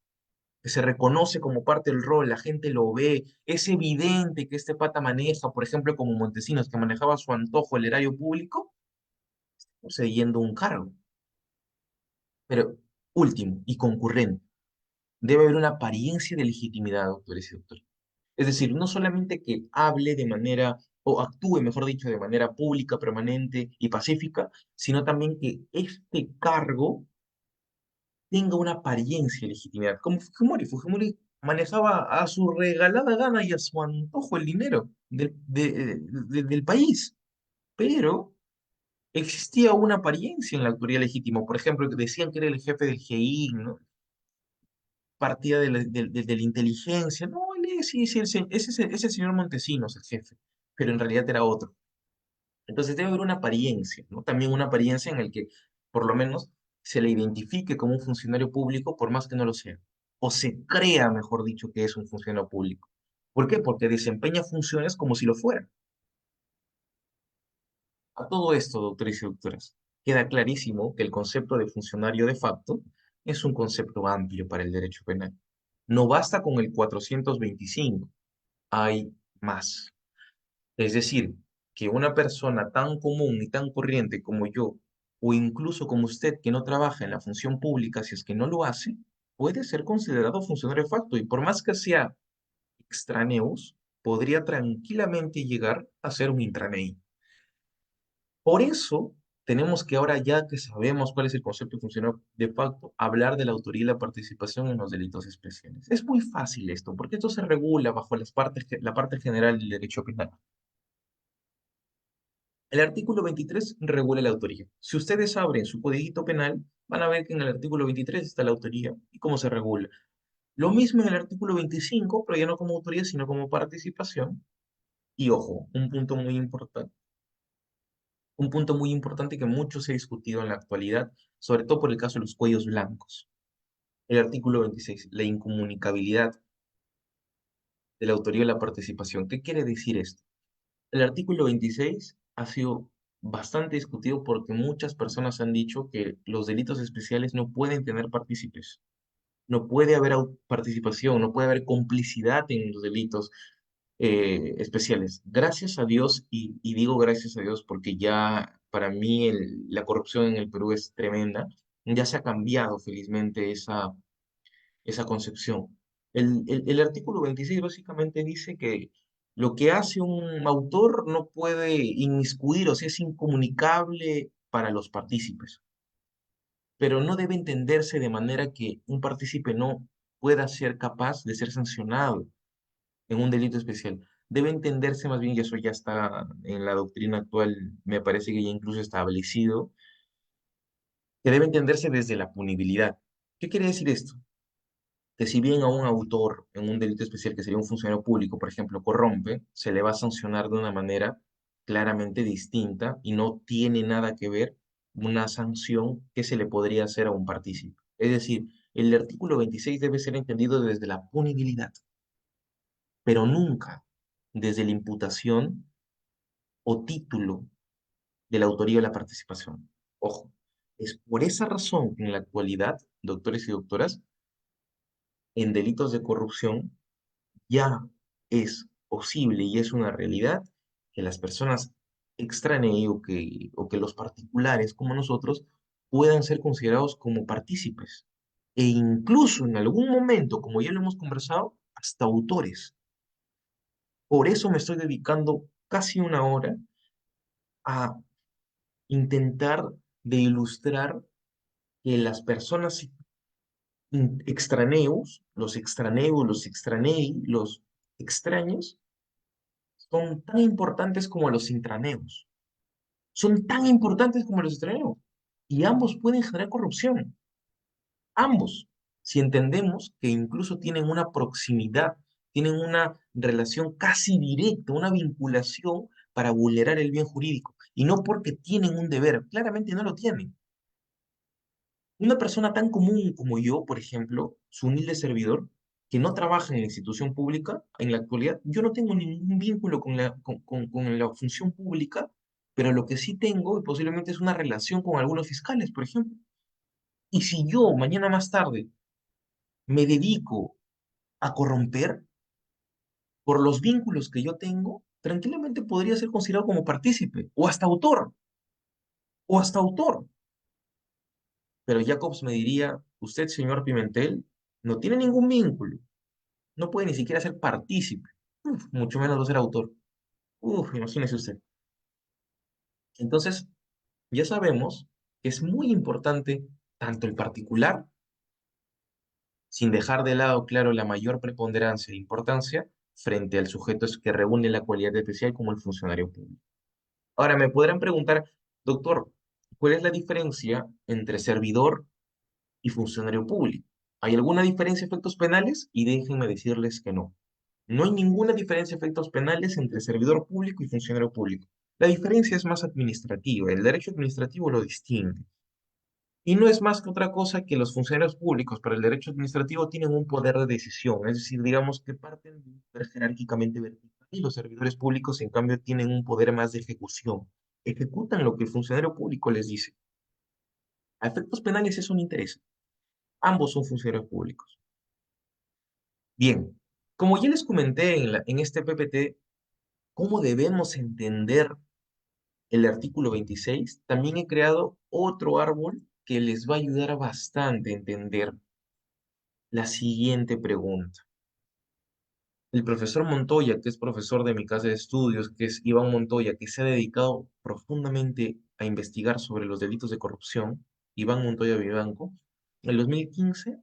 que se reconoce como parte del rol, la gente lo ve, es evidente que este pata maneja, por ejemplo, como Montesinos, que manejaba a su antojo el erario público, cediendo un cargo. Pero último y concurrente, debe haber una apariencia de legitimidad, doctores y doctores. Es decir, no solamente que hable de manera, o actúe, mejor dicho, de manera pública, permanente y pacífica, sino también que este cargo tenga una apariencia de legitimidad. Como Fujimori manejaba a su regalada gana y a su antojo el dinero del país, pero existía una apariencia en la autoridad legítima. Por ejemplo, que decían que era el jefe del GI, ¿no? Partía de la inteligencia. No, sí, sí, ese señor Montesinos, el jefe, pero en realidad era otro. Entonces debe haber una apariencia, ¿no? También una apariencia en el que, por lo menos, se le identifique como un funcionario público, por más que no lo sea. O se crea, mejor dicho, que es un funcionario público. ¿Por qué? Porque desempeña funciones como si lo fuera. A todo esto, doctores y doctoras, queda clarísimo que el concepto de funcionario de facto es un concepto amplio para el derecho penal. No basta con el 425, hay más. Es decir, que una persona tan común y tan corriente como yo, o incluso como usted que no trabaja en la función pública, si es que no lo hace, puede ser considerado funcionario de facto y por más que sea extraneus, podría tranquilamente llegar a ser un intranei. Por eso tenemos que ahora, ya que sabemos cuál es el concepto funcional de facto, hablar de la autoría y la participación en los delitos especiales. Es muy fácil esto, porque esto se regula bajo la parte general del derecho penal. El artículo 23 regula la autoría. Si ustedes abren su codiguito penal, van a ver que en el artículo 23 está la autoría y cómo se regula. Lo mismo en el artículo 25, pero ya no como autoría, sino como participación. Y ojo, un punto muy importante que mucho se ha discutido en la actualidad, sobre todo por el caso de los cuellos blancos. El artículo 26, la incomunicabilidad de la autoría y la participación. ¿Qué quiere decir esto? El artículo 26 ha sido bastante discutido porque muchas personas han dicho que los delitos especiales no pueden tener partícipes. No puede haber participación, no puede haber complicidad en los delitos especiales. Gracias a Dios, y digo gracias a Dios porque ya para mí la corrupción en el Perú es tremenda, ya se ha cambiado felizmente esa concepción. El artículo 26 básicamente dice que lo que hace un autor no puede inmiscuir, o sea, es incomunicable para los partícipes, pero no debe entenderse de manera que un partícipe no pueda ser capaz de ser sancionado en un delito especial. Debe entenderse más bien, y eso ya está en la doctrina actual, me parece que ya incluso establecido, que debe entenderse desde la punibilidad. ¿Qué quiere decir esto? Que si bien a un autor en un delito especial que sería un funcionario público, por ejemplo, corrompe, se le va a sancionar de una manera claramente distinta y no tiene nada que ver una sanción que se le podría hacer a un partícipe. Es decir, el artículo 26 debe ser entendido desde la punibilidad, pero nunca desde la imputación o título de la autoría o la participación. Ojo, es por esa razón que en la actualidad, doctores y doctoras, en delitos de corrupción ya es posible y es una realidad que las personas extrañas o que los particulares como nosotros puedan ser considerados como partícipes e incluso en algún momento, como ya lo hemos conversado, hasta autores. Por eso me estoy dedicando casi una hora a intentar de ilustrar que las personas los extranei, los extraños, son tan importantes como los intraneos. Son tan importantes como los extraneos. Y ambos pueden generar corrupción. Ambos. Si entendemos que incluso tienen una proximidad, tienen una relación casi directa, una vinculación para vulnerar el bien jurídico. Y no porque tienen un deber, claramente no lo tienen. Una persona tan común como yo, por ejemplo, su humilde servidor, que no trabaja en la institución pública, en la actualidad, yo no tengo ningún vínculo con la función pública, pero lo que sí tengo, y posiblemente es una relación con algunos fiscales, por ejemplo. Y si yo mañana más tarde me dedico a corromper por los vínculos que yo tengo, tranquilamente podría ser considerado como partícipe, o hasta autor. Pero Jacobs me diría, usted, señor Pimentel, no tiene ningún vínculo. No puede ni siquiera ser partícipe, mucho menos va a ser autor. Imagínese usted. Entonces, ya sabemos que es muy importante tanto el particular, sin dejar de lado, claro, la mayor preponderancia e importancia frente al sujeto que reúne la cualidad especial como el funcionario público. Ahora, me podrán preguntar, doctor, ¿cuál es la diferencia entre servidor y funcionario público? ¿Hay alguna diferencia en efectos penales? Y déjenme decirles que no. No hay ninguna diferencia de efectos penales entre servidor público y funcionario público. La diferencia es más administrativa. El derecho administrativo lo distingue. Y no es más que otra cosa que los funcionarios públicos para el derecho administrativo tienen un poder de decisión. Es decir, digamos que parten de un poder jerárquicamente vertical y los servidores públicos, en cambio, tienen un poder más de ejecución. Ejecutan lo que el funcionario público les dice. A efectos penales eso no interesa. Ambos son funcionarios públicos. Bien, como ya les comenté en este PPT, cómo debemos entender el artículo 26, también he creado otro árbol que les va a ayudar bastante a entender la siguiente pregunta. El profesor Montoya, que es profesor de mi casa de estudios, que es Iván Montoya, que se ha dedicado profundamente a investigar sobre los delitos de corrupción, Iván Montoya Vivanco, en 2015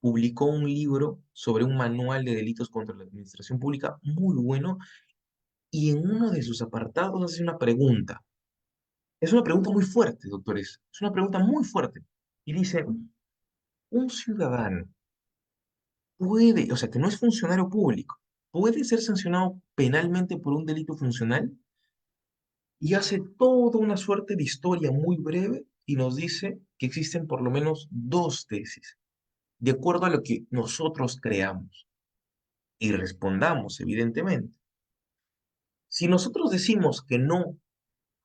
publicó un libro sobre un manual de delitos contra la administración pública muy bueno y en uno de sus apartados hace una pregunta. Es una pregunta muy fuerte, doctores. Es una pregunta muy fuerte. Y dice, un ciudadano puede, o sea, que no es funcionario público, puede ser sancionado penalmente por un delito funcional y hace toda una suerte de historia muy breve y nos dice que existen por lo menos dos tesis, de acuerdo a lo que nosotros creamos y respondamos, evidentemente. Si nosotros decimos que no,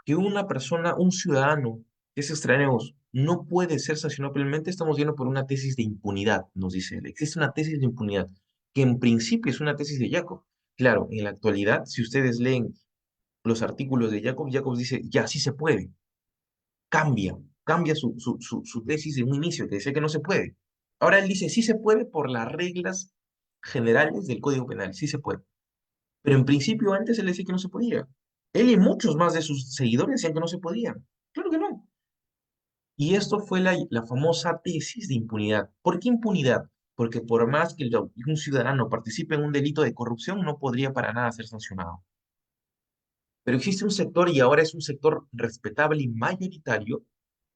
que una persona, un ciudadano que es extranjero, no puede ser sancionado penalmente, estamos yendo por una tesis de impunidad, nos dice él. Existe una tesis de impunidad, que en principio es una tesis de Jacob. Claro, en la actualidad, si ustedes leen los artículos de Jacob, Jacob dice, ya, sí se puede. Cambia, cambia su tesis de un inicio, que decía que no se puede. Ahora él dice, sí se puede por las reglas generales del Código Penal, sí se puede. Pero en principio antes él decía que no se podía. Él y muchos más de sus seguidores decían que no se podía. Claro que no. Y esto fue la famosa tesis de impunidad. ¿Por qué impunidad? Porque por más que un ciudadano participe en un delito de corrupción, no podría para nada ser sancionado. Pero existe un sector, y ahora es un sector respetable y mayoritario,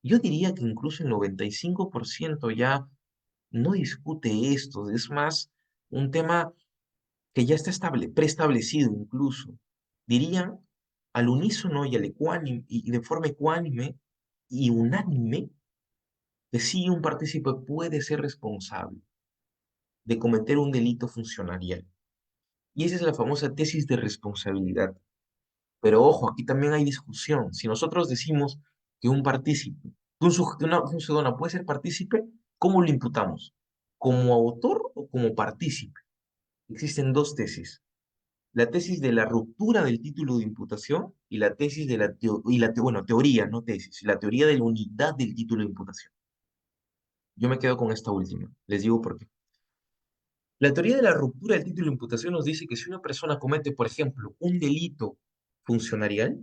yo diría que incluso el 95% ya no discute esto, es más un tema que ya está preestablecido incluso. Dirían al unísono y, y de forma ecuánime y unánime que sí un partícipe puede ser responsable de cometer un delito funcionarial. Y esa es la famosa tesis de responsabilidad. Pero ojo, aquí también hay discusión. Si nosotros decimos que un partícipe, que un ciudadano puede ser partícipe, ¿cómo lo imputamos? ¿Como autor o como partícipe? Existen dos tesis. La tesis de la ruptura del título de imputación y la tesis de bueno, teoría, no tesis, la teoría de la unidad del título de imputación. Yo me quedo con esta última. Les digo por qué. La teoría de la ruptura del título de imputación nos dice que si una persona comete, por ejemplo, un delito funcionarial,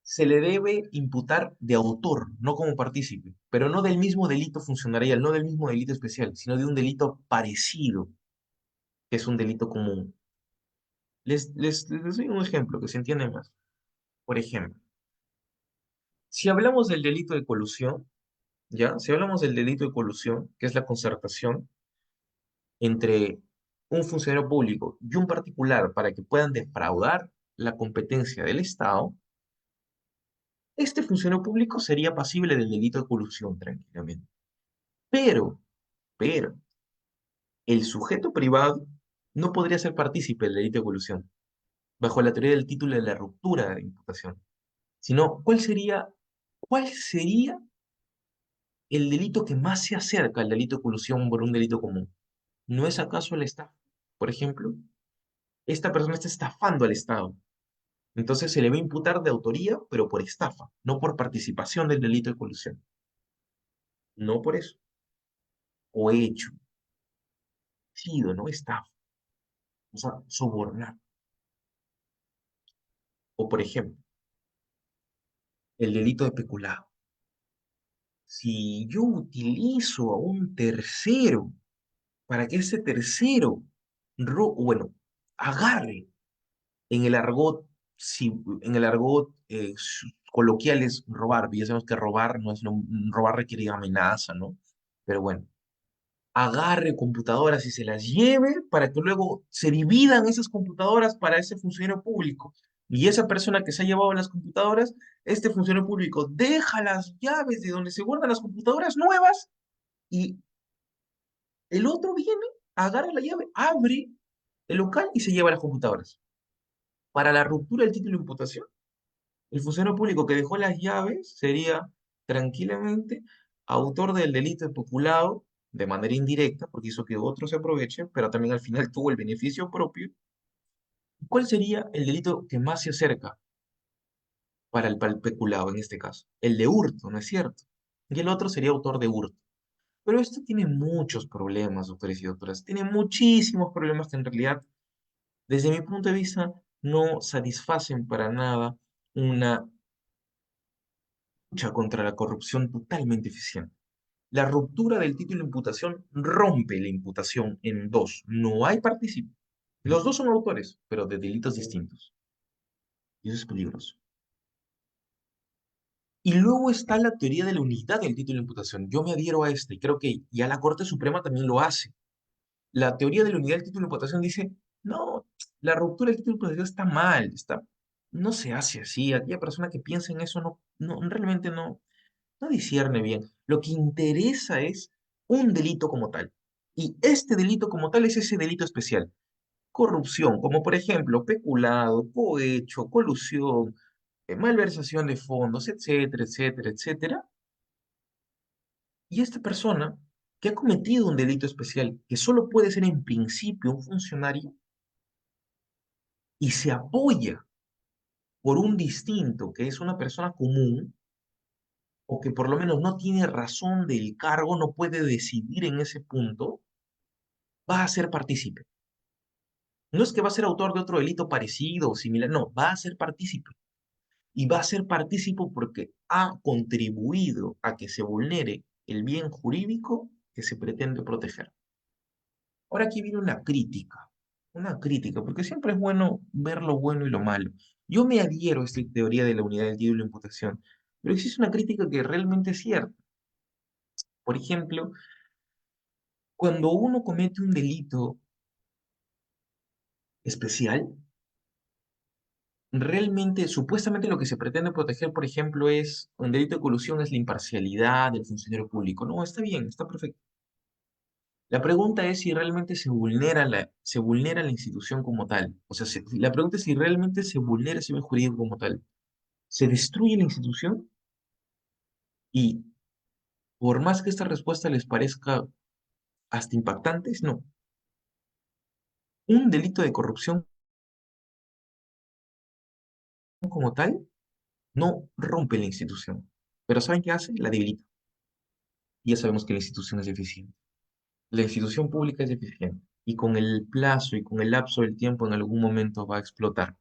se le debe imputar de autor, no como partícipe, pero no del mismo delito funcionarial, no del mismo delito especial, sino de un delito parecido, que es un delito común. Les doy un ejemplo que se entiende más. Por ejemplo, si hablamos del delito de colusión, ¿ya? Si hablamos del delito de colusión, que es la concertación entre un funcionario público y un particular para que puedan defraudar la competencia del Estado, este funcionario público sería pasible del delito de colusión tranquilamente. Pero, pero, el sujeto privado no podría ser partícipe del delito de colusión, bajo la teoría del título de la ruptura de imputación, sino ¿cuál sería el delito que más se acerca al delito de colusión por un delito común? ¿No es acaso el estafa? Por ejemplo, esta persona está estafando al Estado. Entonces se le va a imputar de autoría, pero por estafa, no por participación del delito de colusión. No por eso. O hecho, sido, ¿no? Estafa. O sea, sobornar. O por ejemplo, el delito de peculado. Si yo utilizo a un tercero para que ese tercero, bueno, agarre en el argot, si, en el argot coloquial es robar, ya sabemos que robar no es robar requiere amenaza, ¿no? Pero bueno, agarre computadoras y se las lleve para que luego se dividan esas computadoras para ese funcionario público. Y esa persona que se ha llevado las computadoras, este funcionario público deja las llaves de donde se guardan las computadoras nuevas y el otro viene, agarra la llave, abre el local y se lleva las computadoras. Para la ruptura del título de imputación, el funcionario público que dejó las llaves sería tranquilamente autor del delito de peculado de manera indirecta, porque hizo que otros se aprovechen, pero también al final tuvo el beneficio propio. ¿Cuál sería el delito que más se acerca para el peculado en este caso? El de hurto, ¿no es cierto? Y el otro sería autor de hurto. Pero esto tiene muchos problemas, doctores y doctoras. Tiene muchísimos problemas que en realidad, desde mi punto de vista, no satisfacen para nada una lucha contra la corrupción totalmente eficiente. La ruptura del título de imputación rompe la imputación en dos. No hay partícipe. Los dos son autores, pero de delitos distintos. Y eso es peligroso. Y luego está la teoría de la unidad del título de imputación. Yo me adhiero a esta y creo que ya la Corte Suprema también lo hace. La teoría de la unidad del título de imputación dice, no, la ruptura del título de imputación está mal, no se hace así. Aquella persona que piensa en eso realmente no discierne bien. Lo que interesa es un delito como tal. Y este delito como tal es ese delito especial. Corrupción, como por ejemplo peculado, cohecho, colusión, malversación de fondos, etcétera, etcétera, etcétera. Y esta persona que ha cometido un delito especial, que solo puede ser en principio un funcionario, y se apoya por un distinto, que es una persona común, o que por lo menos no tiene razón del cargo, no puede decidir en ese punto, va a ser partícipe. No es que va a ser autor de otro delito parecido o similar, no, va a ser partícipe. Y va a ser partícipe porque ha contribuido a que se vulnere el bien jurídico que se pretende proteger. Ahora aquí viene una crítica, porque siempre es bueno ver lo bueno y lo malo. Yo me adhiero a esta teoría de la unidad del título de imputación, pero existe una crítica que realmente es cierta. Por ejemplo, cuando uno comete un delito especial, realmente, supuestamente lo que se pretende proteger, por ejemplo, es un delito de colusión, es la imparcialidad del funcionario público. No, está bien, está perfecto. La pregunta es si realmente se vulnera la institución como tal. O sea, la pregunta es si realmente se vulnera ese bien jurídico como tal. ¿Se destruye la institución? Y por más que esta respuesta les parezca hasta impactante, no. Un delito de corrupción como tal no rompe la institución. Pero ¿saben qué hace? La debilita. Y ya sabemos que la institución es deficiente. La institución pública es deficiente. Y con el plazo y con el lapso del tiempo en algún momento va a explotar,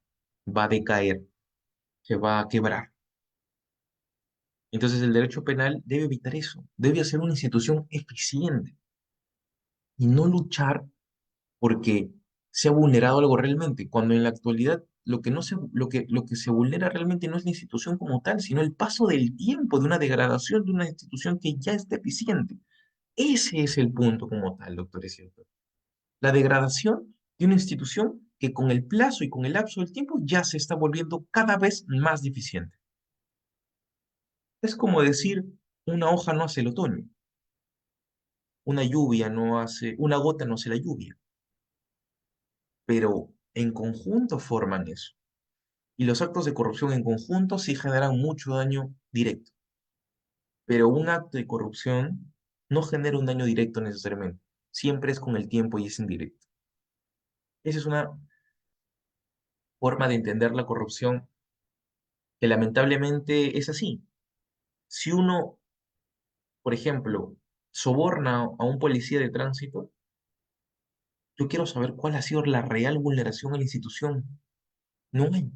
va a decaer, se va a quebrar. Entonces el derecho penal debe evitar eso, debe ser una institución eficiente y no luchar porque se ha vulnerado algo realmente, cuando en la actualidad lo que se vulnera realmente no es la institución como tal, sino el paso del tiempo de una degradación de una institución que ya está eficiente. Ese es el punto como tal, doctores y doctores. La degradación de una institución que con el plazo y con el lapso del tiempo ya se está volviendo cada vez más deficiente. Es como decir, una hoja no hace el otoño. Una gota no hace la lluvia, pero en conjunto forman eso. Y los actos de corrupción en conjunto sí generan mucho daño directo, pero un acto de corrupción no genera un daño directo necesariamente. Siempre es con el tiempo y es indirecto. Esa es una forma de entender la corrupción que lamentablemente es así. Si uno, por ejemplo, soborna a un policía de tránsito, yo quiero saber cuál ha sido la real vulneración a la institución. No hay.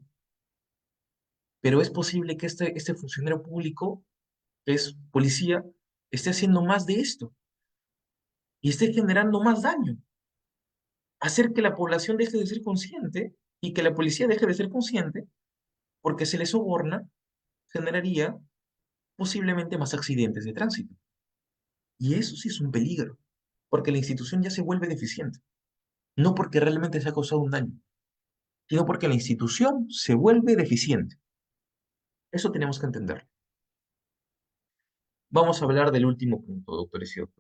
Pero es posible que este funcionario público, que es policía, esté haciendo más de esto y esté generando más daño. Hacer que la población deje de ser consciente y que la policía deje de ser consciente porque se le soborna generaría posiblemente más accidentes de tránsito. Y eso sí es un peligro, porque la institución ya se vuelve deficiente. No porque realmente se ha causado un daño, sino porque la institución se vuelve deficiente. Eso tenemos que entender. Vamos a hablar del último punto, doctor Isidro,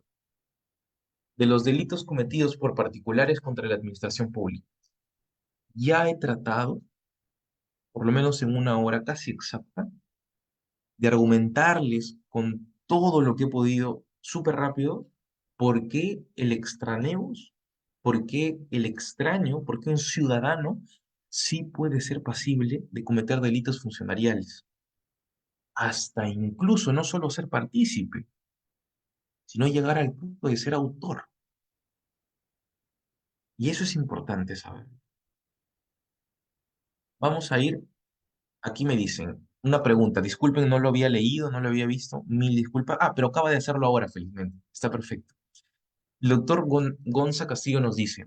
de los delitos cometidos por particulares contra la administración pública. Ya he tratado, por lo menos en una hora casi exacta, de argumentarles con todo lo que he podido súper rápido por qué el extraneus, por qué el extraño, por qué un ciudadano sí puede ser pasible de cometer delitos funcionariales. Hasta incluso no solo ser partícipe, sino llegar al punto de ser autor. Y eso es importante saber. Vamos a ir, aquí me dicen, una pregunta, disculpen, no lo había leído, no lo había visto, mil disculpas. Ah, pero acaba de hacerlo ahora, felizmente. Está perfecto. El doctor Gonza Castillo nos dice,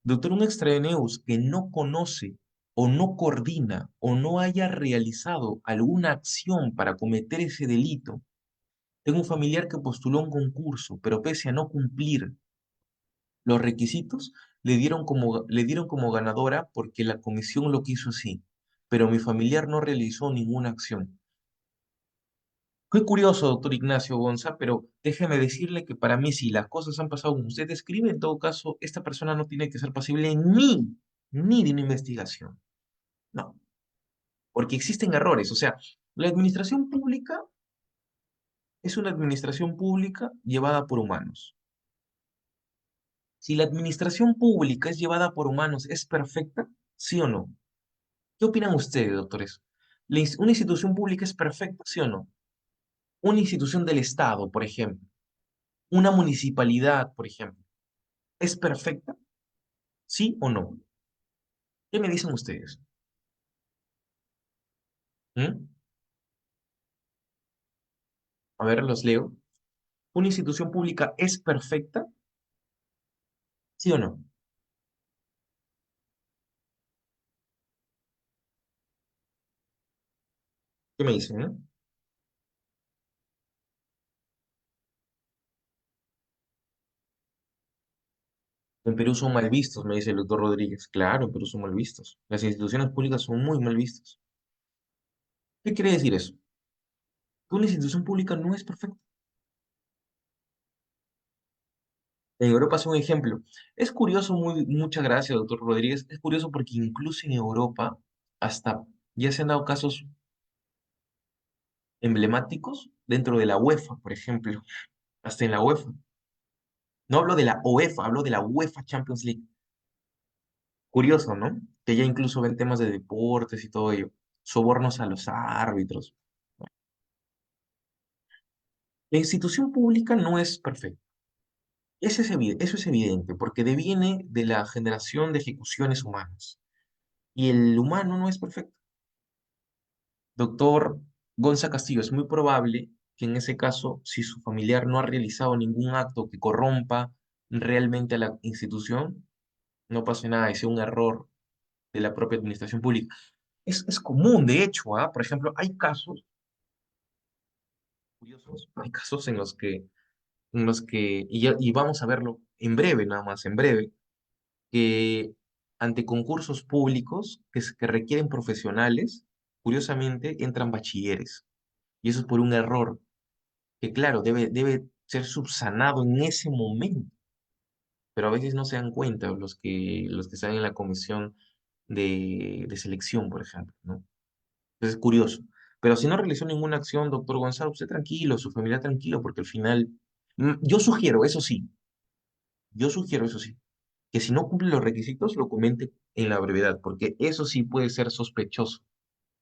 doctor, un extraneus que no conoce o no coordina o no haya realizado alguna acción para cometer ese delito. Tengo un familiar que postuló un concurso, pero pese a no cumplir los requisitos, le dieron como ganadora porque la comisión lo quiso así, pero mi familiar no realizó ninguna acción. Qué curioso, doctor Ignacio Gonza, pero déjeme decirle que para mí, si las cosas han pasado como usted describe, en todo caso, esta persona no tiene que ser pasible ni de una investigación. No, porque existen errores. O sea, la administración pública es una administración pública llevada por humanos. Si la administración pública es llevada por humanos, ¿es perfecta? ¿Sí o no? ¿Qué opinan ustedes, doctores? ¿Una institución pública es perfecta, sí o no? Una institución del Estado, por ejemplo, una municipalidad, por ejemplo, ¿es perfecta? ¿Sí o no? ¿Qué me dicen ustedes? ¿Mm? A ver, los leo. ¿Una institución pública es perfecta? ¿Sí o no? ¿Qué me dicen? En Perú son mal vistos, me dice el doctor Rodríguez. Claro, en Perú son mal vistos. Las instituciones públicas son muy mal vistas. ¿Qué quiere decir eso? Que una institución pública no es perfecta. En Europa es un ejemplo. Es curioso, muchas gracias, doctor Rodríguez. Es curioso porque incluso en Europa, hasta ya se han dado casos emblemáticos dentro de la UEFA, por ejemplo, hasta en la UEFA. No hablo de la UEFA, hablo de la UEFA Champions League. Curioso, ¿no? Que ya incluso ven temas de deportes y todo ello. Sobornos a los árbitros. La institución pública no es perfecta. Eso es evidente, porque deviene de la generación de ejecuciones humanas. Y el humano no es perfecto. Doctor Gonza Castillo, es muy probable que en ese caso, si su familiar no ha realizado ningún acto que corrompa realmente a la institución, no pase nada y sea un error de la propia administración pública. Es común, de hecho, ¿ah? Por ejemplo, hay casos curiosos, hay casos en los que y vamos a verlo en breve, nada más, en breve, que ante concursos públicos que requieren profesionales, curiosamente entran bachilleres. Y eso es por un error que, claro, debe ser subsanado en ese momento, pero a veces no se dan cuenta los que están en la comisión de selección, por ejemplo, ¿no? Entonces es curioso. Pero si no realizó ninguna acción, doctor Gonzalo, usted tranquilo, su familia tranquilo, porque al final, yo sugiero, eso sí, que si no cumple los requisitos, lo comente en la brevedad, porque eso sí puede ser sospechoso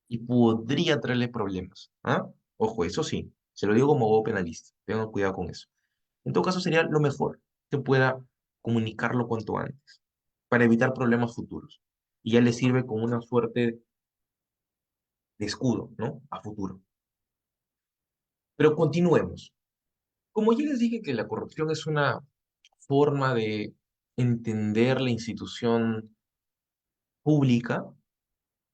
y podría traerle problemas. ¿Ah? Ojo, eso sí, se lo digo como abogado penalista, tengan cuidado con eso. En todo caso, sería lo mejor que pueda comunicarlo cuanto antes, para evitar problemas futuros. Y ya le sirve como una suerte de escudo, ¿no? A futuro. Pero continuemos. Como ya les dije que la corrupción es una forma de entender la institución pública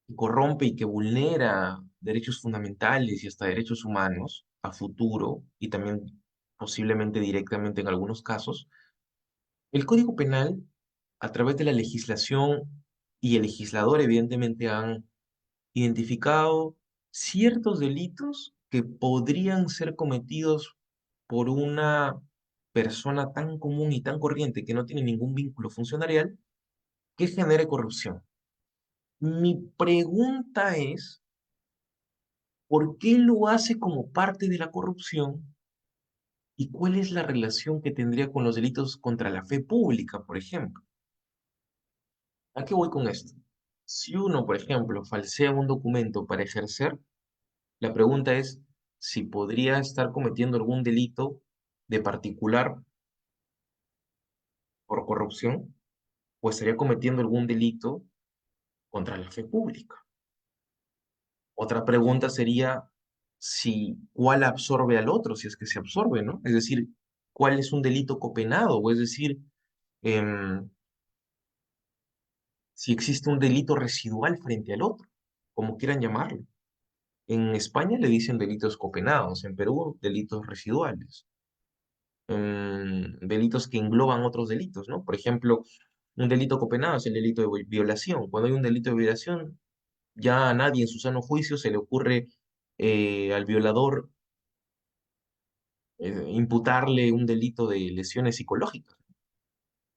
que corrompe y que vulnera derechos fundamentales y hasta derechos humanos a futuro y también posiblemente directamente en algunos casos, el Código Penal, a través de la legislación y el legislador, evidentemente han identificado ciertos delitos que podrían ser cometidos por una persona tan común y tan corriente que no tiene ningún vínculo funcionarial que genere corrupción. Mi pregunta es, ¿por qué lo hace como parte de la corrupción? ¿Y cuál es la relación que tendría con los delitos contra la fe pública, por ejemplo? ¿A qué voy con esto? Si uno, por ejemplo, falsea un documento para ejercer, la pregunta es si podría estar cometiendo algún delito de particular por corrupción, o estaría cometiendo algún delito contra la fe pública. Otra pregunta sería si cuál absorbe al otro, si es que se absorbe, ¿no? Es decir, cuál es un delito copenado, o es decir, em, si existe un delito residual frente al otro, como quieran llamarlo. En España le dicen delitos copenados, en Perú delitos residuales, delitos que engloban otros delitos, ¿no? Por ejemplo, un delito copenado es el delito de violación. Cuando hay un delito de violación, ya a nadie en su sano juicio se le ocurre al violador imputarle un delito de lesiones psicológicas.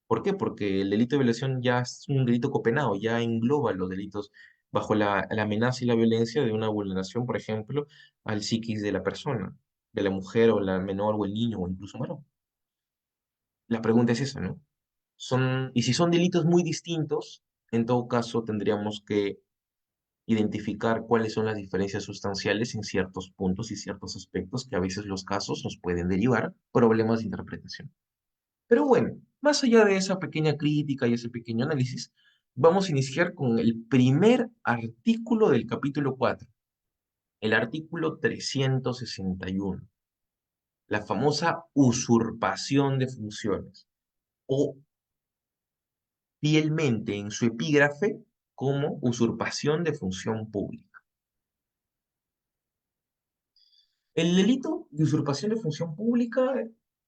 ¿Por qué? Porque el delito de violación ya es un delito copenado, ya engloba los delitos bajo la amenaza y la violencia de una vulneración, por ejemplo, al psiquis de la persona, de la mujer o la menor o el niño o incluso varón. La pregunta es esa, ¿no? Y si son delitos muy distintos, en todo caso tendríamos que identificar cuáles son las diferencias sustanciales en ciertos puntos y ciertos aspectos que a veces los casos nos pueden derivar problemas de interpretación. Pero bueno, más allá de esa pequeña crítica y ese pequeño análisis, vamos a iniciar con el primer artículo del capítulo 4, el artículo 361, la famosa usurpación de funciones, o fielmente en su epígrafe como usurpación de función pública. El delito de usurpación de función pública,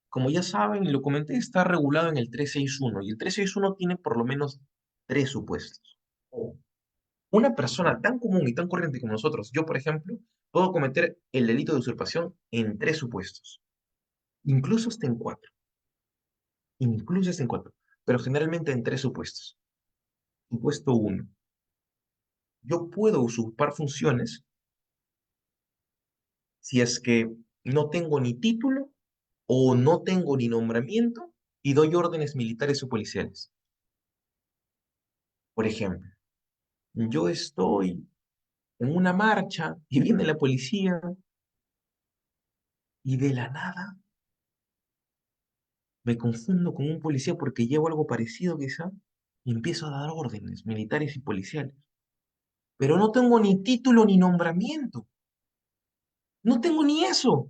como ya saben y lo comenté, está regulado en el 361 y el 361 tiene por lo menos tres supuestos. O una persona tan común y tan corriente como nosotros, yo por ejemplo, puedo cometer el delito de usurpación en tres supuestos, incluso hasta en cuatro, incluso hasta en cuatro, pero generalmente en tres supuestos. Supuesto uno, yo puedo usurpar funciones si es que no tengo ni título o no tengo ni nombramiento y doy órdenes militares o policiales. Por ejemplo, yo estoy en una marcha y viene la policía y de la nada me confundo con un policía porque llevo algo parecido quizá y empiezo a dar órdenes militares y policiales. Pero no tengo ni título ni nombramiento. No tengo ni eso.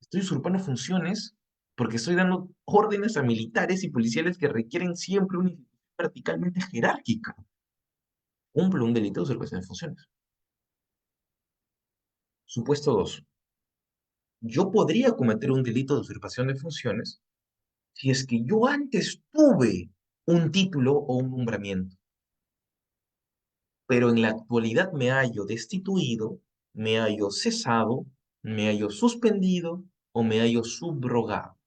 Estoy usurpando funciones porque estoy dando órdenes a militares y policiales que requieren siempre una institución verticalmente jerárquica. Cumplo un delito de usurpación de funciones. Supuesto 2. Yo podría cometer un delito de usurpación de funciones si es que yo antes tuve un título o un nombramiento, pero en la actualidad me hallo destituido, me hallo cesado, me hallo suspendido o me hallo subrogado,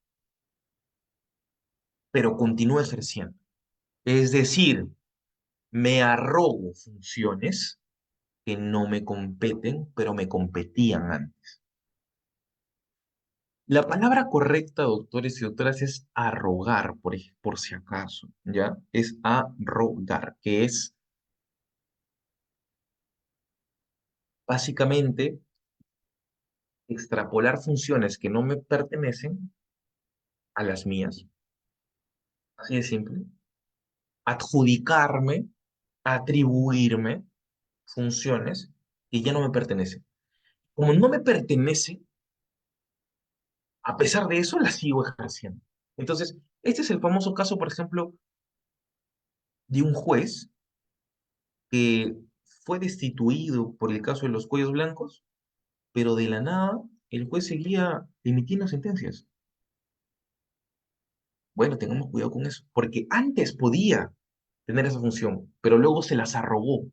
pero continúo ejerciendo. Es decir, me arrogo funciones que no me competen, pero me competían antes. La palabra correcta, doctores y doctoras, es arrogar, por si acaso, ¿ya? Es arrogar, que es básicamente extrapolar funciones que no me pertenecen a las mías, así de simple, adjudicarme, atribuirme funciones que ya no me pertenecen. Como no me pertenece, a pesar de eso, las sigo ejerciendo. Entonces, este es el famoso caso, por ejemplo, de un juez que fue destituido por el caso de los cuellos blancos, pero de la nada el juez seguía emitiendo sentencias. Bueno, tengamos cuidado con eso, porque antes podía tener esa función, pero luego se las arrogó.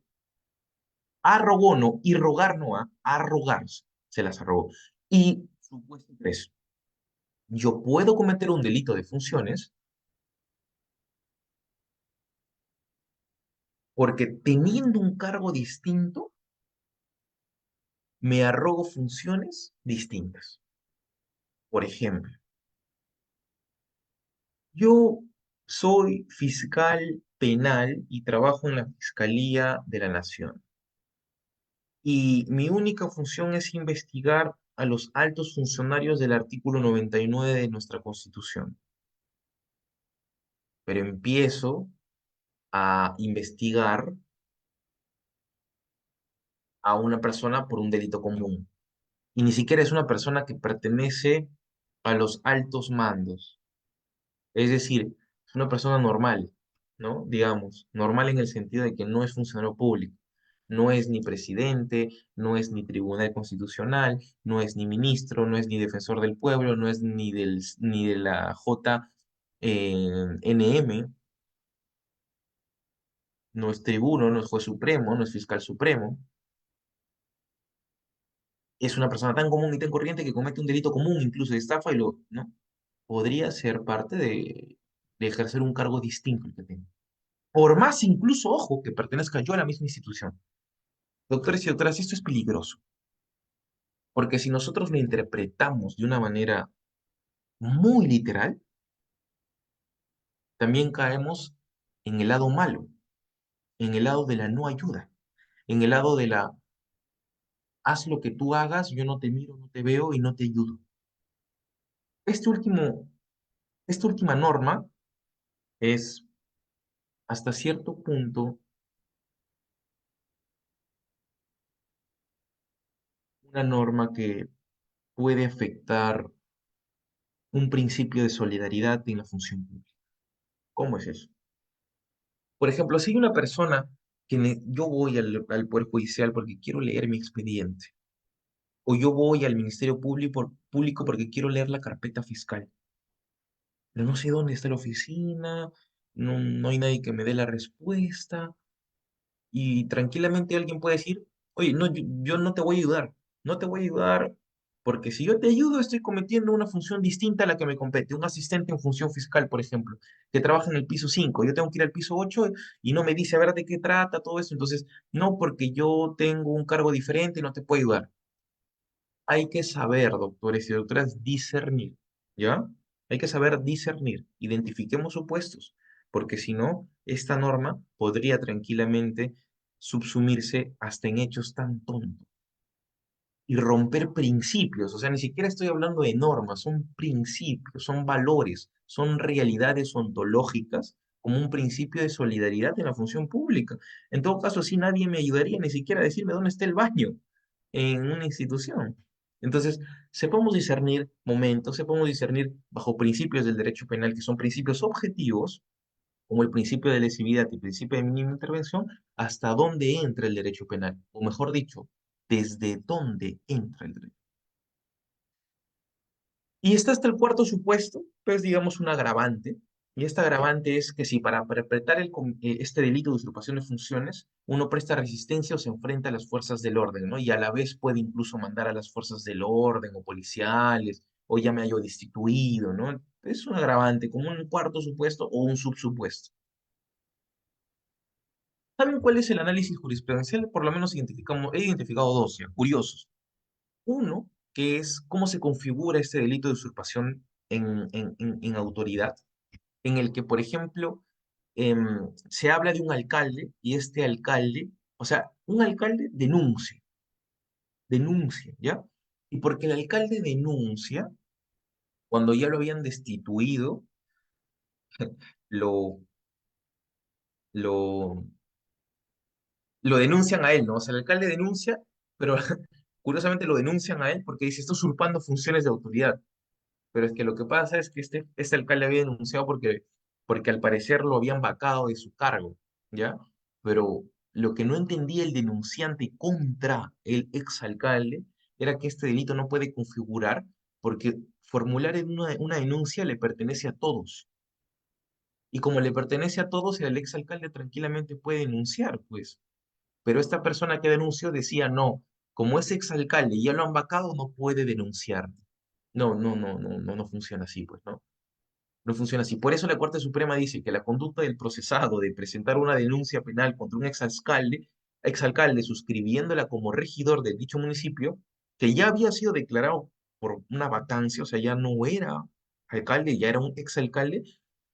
Arrogó no, y rogar no, arrogarse, se las arrogó. Y supuesto tres, yo puedo cometer un delito de funciones porque teniendo un cargo distinto, me arrogo funciones distintas. Por ejemplo, yo soy fiscal penal y trabajo en la Fiscalía de la Nación. Y mi única función es investigar a los altos funcionarios del artículo 99 de nuestra Constitución, pero empiezo a investigar a una persona por un delito común. Y ni siquiera es una persona que pertenece a los altos mandos. Es decir, es una persona normal, ¿no? Digamos, normal en el sentido de que no es funcionario público. No es ni presidente, no es ni tribunal constitucional, no es ni ministro, no es ni defensor del pueblo, no es ni de la JNM, no es tribuno, no es juez supremo, no es fiscal supremo. Es una persona tan común y tan corriente que comete un delito común, incluso de estafa, ¿no? Podría ser parte de ejercer un cargo distinto al que tengo. Por más incluso, ojo, que pertenezca yo a la misma institución. Doctores y doctoras, esto es peligroso, porque si nosotros lo interpretamos de una manera muy literal, también caemos en el lado malo, en el lado de la no ayuda, en el lado de la haz lo que tú hagas, yo no te miro, no te veo y no te ayudo. Este último, esta última norma es hasta cierto punto una norma que puede afectar un principio de solidaridad en la función pública. ¿Cómo es eso? Por ejemplo, si hay una persona yo voy al Poder Judicial porque quiero leer mi expediente, o yo voy al Ministerio Público porque quiero leer la carpeta fiscal, pero no sé dónde está la oficina, no hay nadie que me dé la respuesta, y tranquilamente alguien puede decir, oye, no, yo no te voy a ayudar, no te voy a ayudar porque si yo te ayudo estoy cometiendo una función distinta a la que me compete. Un asistente en función fiscal, por ejemplo, que trabaja en el piso 5, yo tengo que ir al piso 8 y no me dice a ver de qué trata todo eso, entonces, no, porque yo tengo un cargo diferente y no te puedo ayudar. Hay que saber, doctores y doctoras, discernir, ¿ya? Hay que saber discernir, identifiquemos supuestos, porque si no, esta norma podría tranquilamente subsumirse hasta en hechos tan tontos y romper principios. O sea, ni siquiera estoy hablando de normas, son principios, son valores, son realidades ontológicas como un principio de solidaridad en la función pública. En todo caso, sí, nadie me ayudaría ni siquiera a decirme dónde está el baño en una institución. Entonces, sepamos discernir momentos, sepamos discernir bajo principios del derecho penal, que son principios objetivos, como el principio de lesividad y el principio de mínima intervención, hasta dónde entra el derecho penal, o mejor dicho, desde dónde entra el derecho. Y está hasta el cuarto supuesto, pues digamos un agravante, y este agravante es que si para perpetrar este delito de usurpación de funciones, uno presta resistencia o se enfrenta a las fuerzas del orden, ¿no? Y a la vez puede incluso mandar a las fuerzas del orden o policiales, o ya me hallo destituido, ¿no? Es un agravante, como un cuarto supuesto o un subsupuesto. ¿Saben cuál es el análisis jurisprudencial? Por lo menos he identificado dos, ya, curiosos. Uno, que es cómo se configura este delito de usurpación en autoridad, en el que, por ejemplo, se habla de un alcalde y este alcalde, o sea, un alcalde denuncia, ¿ya? Y porque el alcalde denuncia, cuando ya lo habían destituido, lo, lo, lo denuncian a él, ¿no? O sea, el alcalde denuncia, pero curiosamente lo denuncian a él porque dice, está usurpando funciones de autoridad. Pero es que lo que pasa es que este alcalde había denunciado porque al parecer lo habían vacado de su cargo, ¿ya? Pero lo que no entendía el denunciante contra el exalcalde era que este delito no puede configurar porque formular una denuncia le pertenece a todos. Y como le pertenece a todos, el exalcalde tranquilamente puede denunciar, pues. Pero esta persona que denunció decía, no, como es exalcalde y ya lo han vacado, no puede denunciar. No funciona así, pues, ¿no? No funciona así. Por eso la Corte Suprema dice que la conducta del procesado de presentar una denuncia penal contra un exalcalde suscribiéndola como regidor de dicho municipio, que ya había sido declarado por una vacancia, o sea, ya no era alcalde, ya era un exalcalde,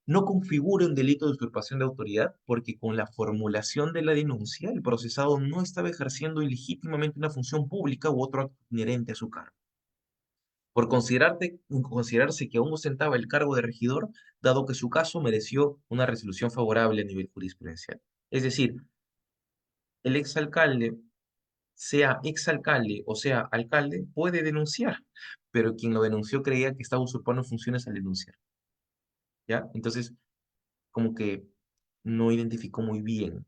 no configura un delito de usurpación de autoridad porque con la formulación de la denuncia el procesado no estaba ejerciendo ilegítimamente una función pública u otro acto inherente a su cargo. por considerarse que aún ostentaba el cargo de regidor, dado que su caso mereció una resolución favorable a nivel jurisprudencial. Es decir, el exalcalde, sea exalcalde o sea alcalde, puede denunciar, pero quien lo denunció creía que estaba usurpando funciones al denunciar, ¿ya? Entonces, como que no identificó muy bien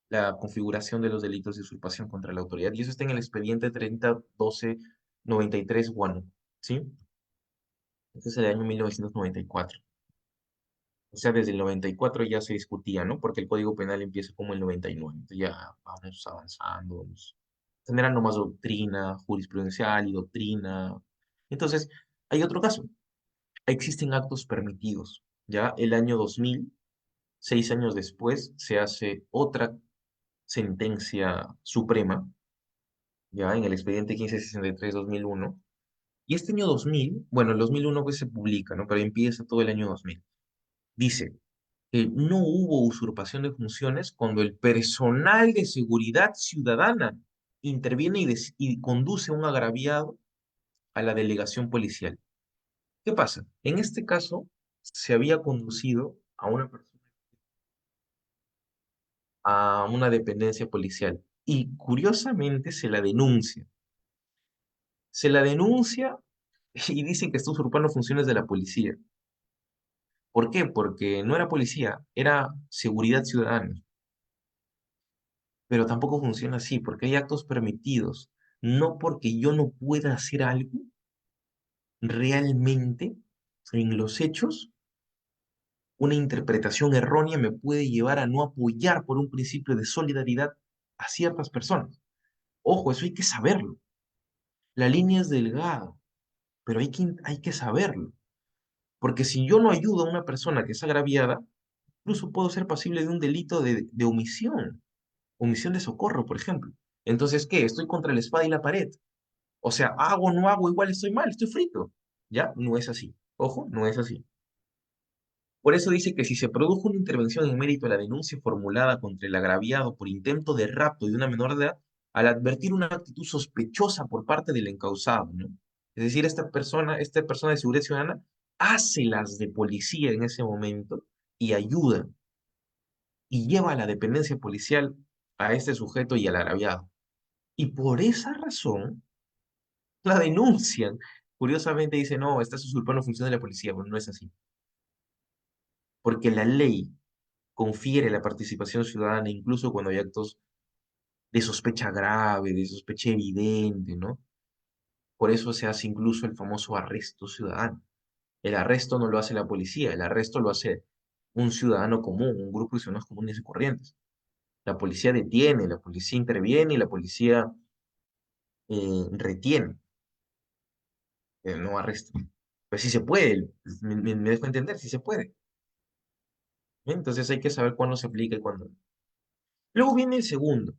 la configuración de los delitos de usurpación contra la autoridad, y eso está en el expediente 30-12-93-1, ¿sí? Este es el año 1994. O sea, desde el 94 ya se discutía, ¿no? Porque el Código Penal empieza como el 99. Entonces ya vamos avanzando, vamos generando más doctrina jurisprudencial y doctrina. Entonces, hay otro caso. Existen actos permitidos. Ya el año 2000, 6 años después, se hace otra sentencia suprema, ya en el expediente 1563-2001. Y este año 2000, bueno, el 2001 pues se publica, ¿no? Pero empieza todo el año 2000. Dice que no hubo usurpación de funciones cuando el personal de seguridad ciudadana interviene y conduce a un agraviado a la delegación policial. ¿Qué pasa? En este caso, se había conducido a una persona a una dependencia policial y curiosamente se la denuncia. Se la denuncia y dicen que está usurpando funciones de la policía. ¿Por qué? Porque no era policía, era seguridad ciudadana. Pero tampoco funciona así, porque hay actos permitidos. No porque yo no pueda hacer algo, realmente, en los hechos, una interpretación errónea me puede llevar a no apoyar por un principio de solidaridad a ciertas personas. Ojo, eso hay que saberlo. La línea es delgada, pero hay que saberlo. Porque si yo no ayudo a una persona que es agraviada, incluso puedo ser pasible de un delito de omisión de socorro, por ejemplo. Entonces, ¿qué? Estoy contra la espada y la pared. O sea, hago o no hago, igual estoy mal, estoy frito. ¿Ya? No es así. Ojo, no es así. Por eso dice que si se produjo una intervención en mérito a la denuncia formulada contra el agraviado por intento de rapto de una menor de edad, al advertir una actitud sospechosa por parte del encausado, ¿no? Es decir, esta persona de seguridad ciudadana hace las de policía en ese momento y ayuda y lleva a la dependencia policial a este sujeto y al agraviado. Y por esa razón, la denuncian. Curiosamente dice, no, estás usurpando funciones de la policía. Bueno, no es así. Porque la ley confiere la participación ciudadana incluso cuando hay actos de sospecha grave, de sospecha evidente, ¿no? Por eso se hace incluso el famoso arresto ciudadano. El arresto no lo hace la policía, el arresto lo hace un ciudadano común, un grupo de ciudadanos comunes y corrientes. La policía detiene, la policía interviene y la policía retiene, no arresta. Pues sí se puede, me dejo entender, sí se puede. ¿Eh? Entonces hay que saber cuándo se aplica y cuándo no. Luego viene el segundo,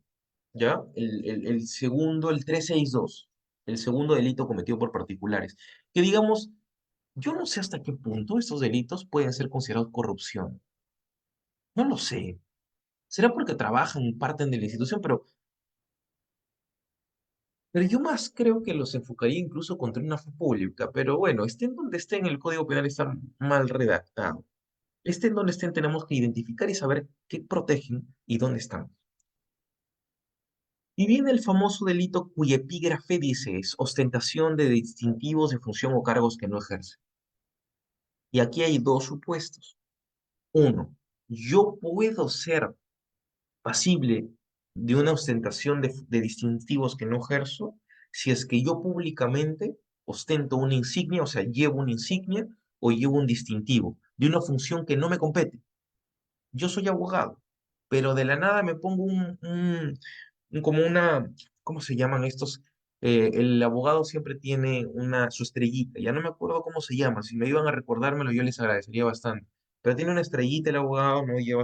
¿ya? El segundo, el 362, el segundo delito cometido por particulares. Que digamos, yo no sé hasta qué punto estos delitos pueden ser considerados corrupción. No lo sé. Será porque trabajan, parten de la institución, pero yo más creo que los enfocaría incluso contra una fe pública. Pero bueno, estén donde estén, el Código Penal está mal redactado. Estén donde estén, tenemos que identificar y saber qué protegen y dónde están. Y viene el famoso delito cuya epígrafe dice es ostentación de distintivos de función o cargos que no ejerce. Y aquí hay dos supuestos. Uno, yo puedo ser pasible de una ostentación de distintivos que no ejerzo si es que yo públicamente ostento una insignia, o sea, llevo una insignia o llevo un distintivo de una función que no me compete. Yo soy abogado, pero de la nada me pongo como una, ¿cómo se llaman estos? El abogado siempre tiene su estrellita, ya no me acuerdo cómo se llama, si me iban a recordármelo yo les agradecería bastante, pero tiene una estrellita el abogado, no lleva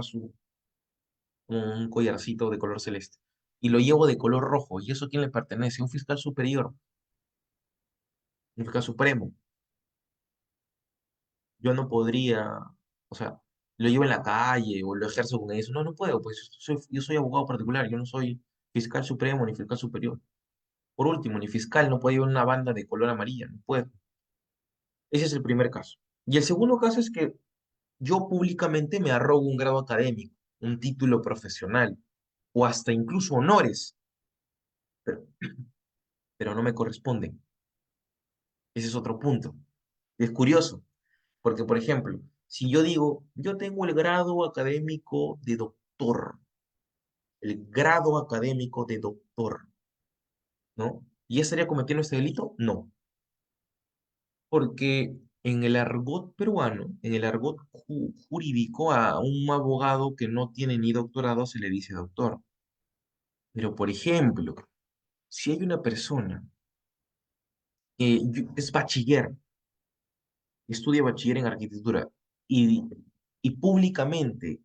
un collarcito de color celeste, y lo llevo de color rojo, ¿y eso a quién le pertenece? Un fiscal superior, un fiscal supremo. Yo no podría, o sea, lo llevo en la calle o lo ejerzo con eso. No, no puedo, pues yo soy abogado particular, yo no soy fiscal supremo ni fiscal superior. Por último, ni fiscal no puede llevar una banda de color amarilla, no puedo. Ese es el primer caso. Y el segundo caso es que yo públicamente me arrogo un grado académico, un título profesional o hasta incluso honores, pero, pero no me corresponden. Ese es otro punto. Y es curioso, porque, por ejemplo, si yo digo, yo tengo el grado académico de doctor, el grado académico de doctor, ¿no? ¿Y ya estaría cometiendo este delito? No, porque en el argot peruano, en el argot jurídico, a un abogado que no tiene ni doctorado se le dice doctor. Pero, por ejemplo, si hay una persona que es bachiller, estudia bachiller en arquitectura y, y públicamente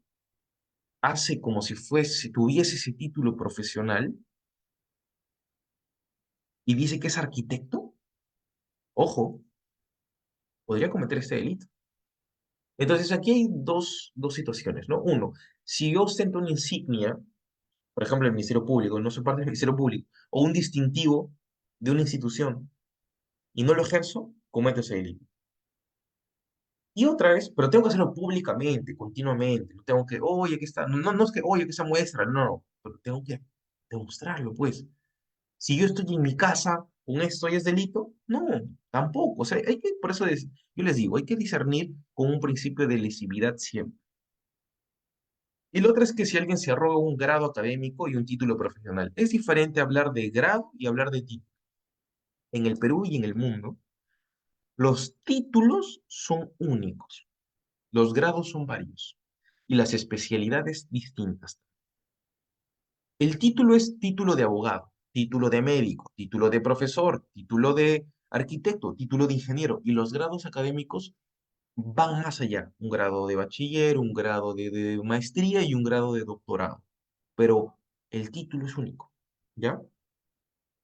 hace como si fuese, tuviese ese título profesional y dice que es arquitecto, ojo, podría cometer este delito. Entonces aquí hay dos situaciones, ¿no? Uno, si yo ostento una insignia, por ejemplo, el Ministerio Público, no soy parte del Ministerio Público, o un distintivo de una institución y no lo ejerzo, cometo ese delito. Y otra vez, pero tengo que hacerlo públicamente, continuamente. No tengo que, oye, aquí está. No, no es que, oye, que esa muestra, no, no, pero tengo que demostrarlo, pues. Si yo estoy en mi casa con esto y es delito, no, tampoco. O sea, hay que, por eso yo les digo, hay que discernir con un principio de lesividad siempre. Y lo otro es que si alguien se arroga un grado académico y un título profesional, es diferente hablar de grado y hablar de título. En el Perú y en el mundo, los títulos son únicos, los grados son varios y las especialidades distintas. El título es título de abogado, título de médico, título de profesor, título de arquitecto, título de ingeniero, y los grados académicos van más allá. Un grado de bachiller, un grado de maestría y un grado de doctorado. Pero el título es único, ¿ya?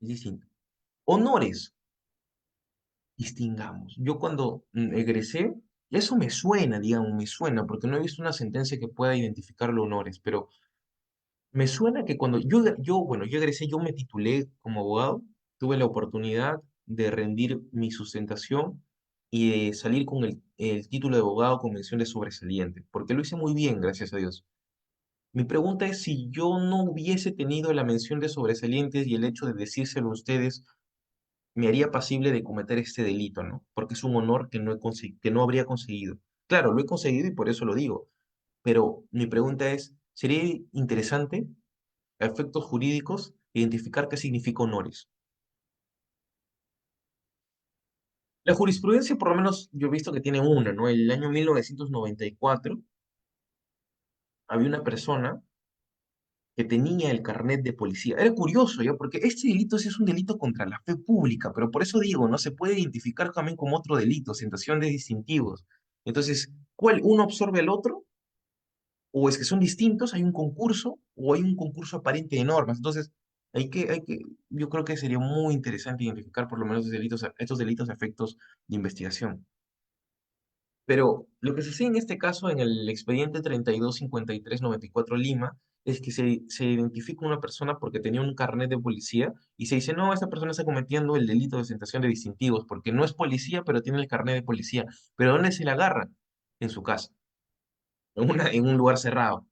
Es distinto. Honores, distingamos. Yo cuando egresé, eso me suena, digamos, me suena, porque no he visto una sentencia que pueda identificar los honores, pero me suena que cuando bueno, yo egresé, yo me titulé como abogado, tuve la oportunidad de rendir mi sustentación y de salir con el título de abogado con mención de sobresaliente, porque lo hice muy bien, gracias a Dios. Mi pregunta es si yo no hubiese tenido la mención de sobresalientes y el hecho de decírselo a ustedes me haría pasible de cometer este delito, ¿no? Porque es un honor que que no habría conseguido. Claro, lo he conseguido y por eso lo digo, pero mi pregunta es, ¿sería interesante a efectos jurídicos, identificar qué significa honores? La jurisprudencia, por lo menos, yo he visto que tiene una, ¿no? El año 1994 había una persona que tenía el carnet de policía. Era curioso, ¿ya? Porque este delito sí es un delito contra la fe pública, pero por eso digo, no se puede identificar también como otro delito, ostentación de distintivos. Entonces, ¿cuál uno absorbe al otro? O es que son distintos, hay un concurso, o hay un concurso aparente de normas. Entonces, yo creo que sería muy interesante identificar por lo menos estos delitos a efectos de investigación. Pero lo que sucede en este caso, en el expediente 325394 Lima, es que se identifica una persona porque tenía un carnet de policía y se dice, no, esta persona está cometiendo el delito de ostentación de distintivos porque no es policía, pero tiene el carnet de policía. ¿Pero dónde se la agarra? En su casa, en un lugar cerrado.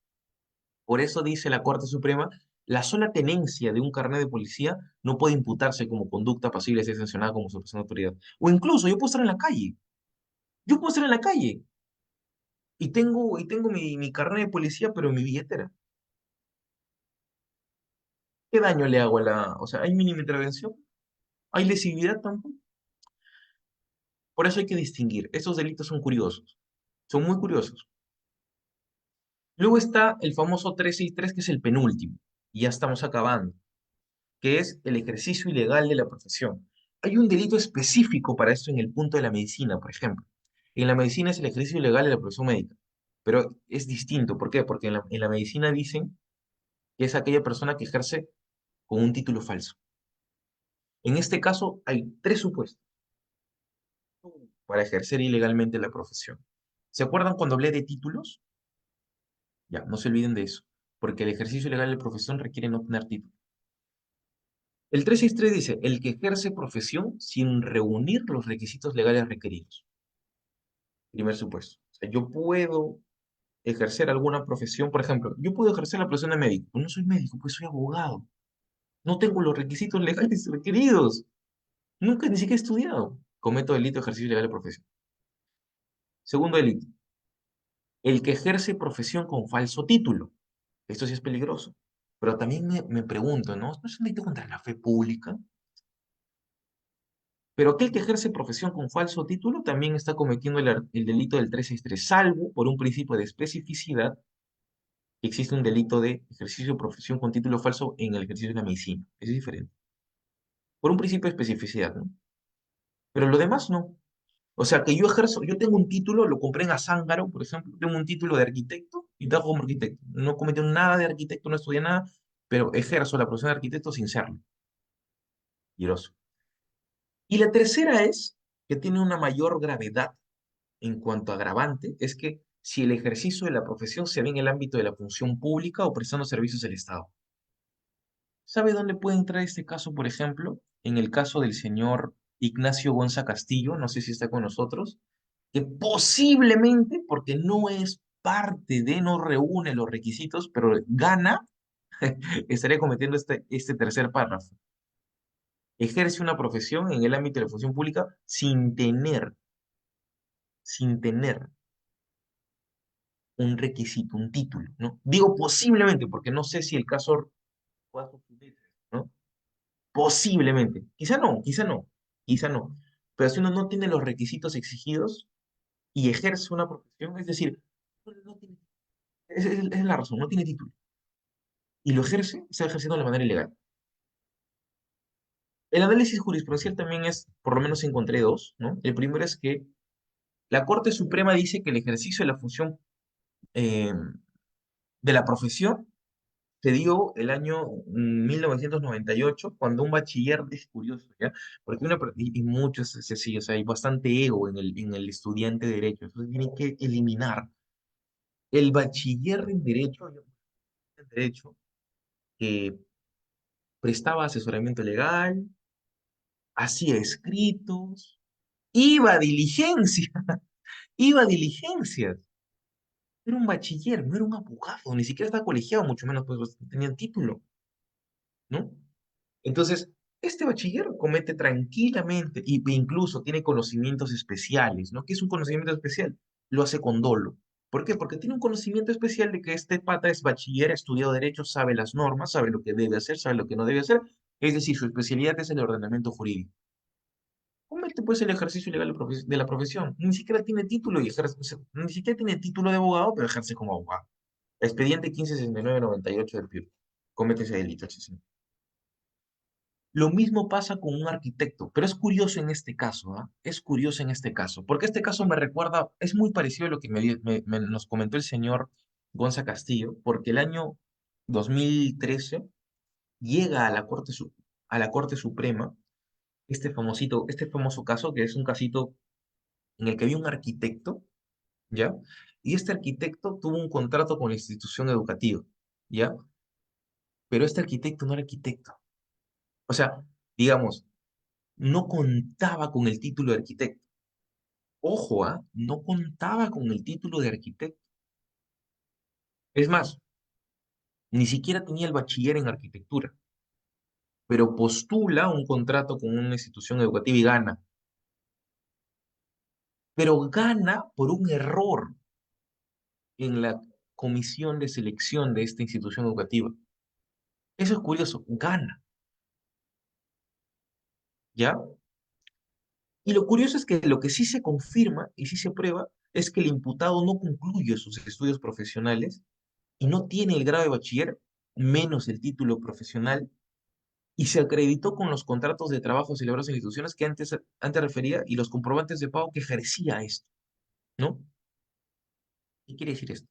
Por eso dice la Corte Suprema, la sola tenencia de un carnet de policía no puede imputarse como conducta pasible de ser sancionada como supresión de autoridad. O incluso yo puedo estar en la calle, yo puedo estar en la calle y tengo mi carnet de policía, pero en mi billetera. ¿Qué daño le hago a o sea, hay mínima intervención? ¿Hay lesividad tampoco? Por eso hay que distinguir. Estos delitos son curiosos, son muy curiosos. Luego está el famoso 363, que es el penúltimo, y ya estamos acabando, que es el ejercicio ilegal de la profesión. Hay un delito específico para esto en el punto de la medicina, por ejemplo. En la medicina es el ejercicio ilegal de la profesión médica, pero es distinto. ¿Por qué? Porque en la medicina dicen que es aquella persona que ejerce con un título falso. En este caso hay tres supuestos para ejercer ilegalmente la profesión. ¿Se acuerdan cuando hablé de títulos? Ya, no se olviden de eso, porque el ejercicio ilegal de la profesión requiere no tener título. El 363 dice, el que ejerce profesión sin reunir los requisitos legales requeridos. Primer supuesto. O sea, yo puedo ejercer alguna profesión, por ejemplo, yo puedo ejercer la profesión de médico. Pues no soy médico, pues soy abogado. No tengo los requisitos legales requeridos. Nunca ni siquiera he estudiado. Cometo delito de ejercicio ilegal de profesión. Segundo delito, el que ejerce profesión con falso título. Esto sí es peligroso. Pero también me pregunto, ¿no? ¿No es un delito contra la fe pública? Pero aquel que ejerce profesión con falso título también está cometiendo el delito del 363, salvo por un principio de especificidad, que existe un delito de ejercicio de profesión con título falso en el ejercicio de la medicina. Es diferente. Por un principio de especificidad, ¿no? Pero lo demás no. O sea, que yo ejerzo, yo tengo un título, lo compré en Azángaro, por ejemplo, tengo un título de arquitecto y trabajo como arquitecto. No cometí nada de arquitecto, no estudié nada, pero ejerzo la profesión de arquitecto sin serlo. Peligroso. Y la tercera es, que tiene una mayor gravedad en cuanto a agravante, es que si el ejercicio de la profesión se ve en el ámbito de la función pública o prestando servicios del Estado. ¿Sabe dónde puede entrar este caso, por ejemplo? En el caso del señor Ignacio Gonza Castillo, no sé si está con nosotros, que posiblemente, porque no es parte de, no reúne los requisitos, pero gana, estaría cometiendo este tercer párrafo. Ejerce una profesión en el ámbito de la función pública sin tener un requisito, un título, ¿no? Digo posiblemente, porque no sé si el caso pueda suceder, ¿no? Posiblemente. Quizá no, quizá no, quizá no. Pero si uno no tiene los requisitos exigidos y ejerce una profesión, es decir, no tiene, es la razón, no tiene título. Y lo ejerce, está ejerciendo de manera ilegal. El análisis jurisprudencial también es, por lo menos encontré dos, ¿no? El primero es que la Corte Suprema dice que el ejercicio de la función eh, de la profesión se dio el año 1998, cuando un bachiller, es curioso, ¿ya? Porque y muchos es así, o sea, hay bastante ego en el estudiante de Derecho, entonces tienen que eliminar el bachiller en Derecho, que prestaba asesoramiento legal, hacía escritos, iba a diligencia, iba a diligencias. Era un bachiller, no era un abogado, ni siquiera estaba colegiado, mucho menos pues tenía título, ¿no? Entonces, este bachiller comete tranquilamente, e incluso tiene conocimientos especiales, ¿no? ¿Qué es un conocimiento especial? Lo hace con dolo. ¿Por qué? Porque tiene un conocimiento especial de que este pata es bachiller, ha estudiado derecho, sabe las normas, sabe lo que debe hacer, sabe lo que no debe hacer. Es decir, su especialidad es el ordenamiento jurídico. Comete pues el ejercicio ilegal de la profesión. Ni siquiera tiene título y ejerce, o sea, ni siquiera tiene título de abogado, pero ejerce como abogado. Expediente 1569-98 del PIB. Comete ese delito, sí. Lo mismo pasa con un arquitecto, pero es curioso en este caso, ¿ah? Es curioso en este caso, porque este caso me recuerda, es muy parecido a lo que nos comentó el señor Gonza Castillo, porque el año 2013 llega a la Corte Suprema este famoso caso, que es un casito en el que había un arquitecto, ¿ya? Y este arquitecto tuvo un contrato con la institución educativa, ¿ya? Pero este arquitecto no era arquitecto. O sea, digamos, no contaba con el título de arquitecto. Ojo, ¿ah? No contaba con el título de arquitecto. Es más, ni siquiera tenía el bachiller en arquitectura, pero postula un contrato con una institución educativa y gana. Pero gana por un error en la comisión de selección de esta institución educativa. Eso es curioso, gana, ¿ya? Y lo curioso es que lo que sí se confirma y sí se prueba es que el imputado no concluye sus estudios profesionales y no tiene el grado de bachiller, menos el título profesional, y se acreditó con los contratos de trabajo celebrados en instituciones que antes refería y los comprobantes de pago que ejercía esto, ¿no? ¿Qué quiere decir esto?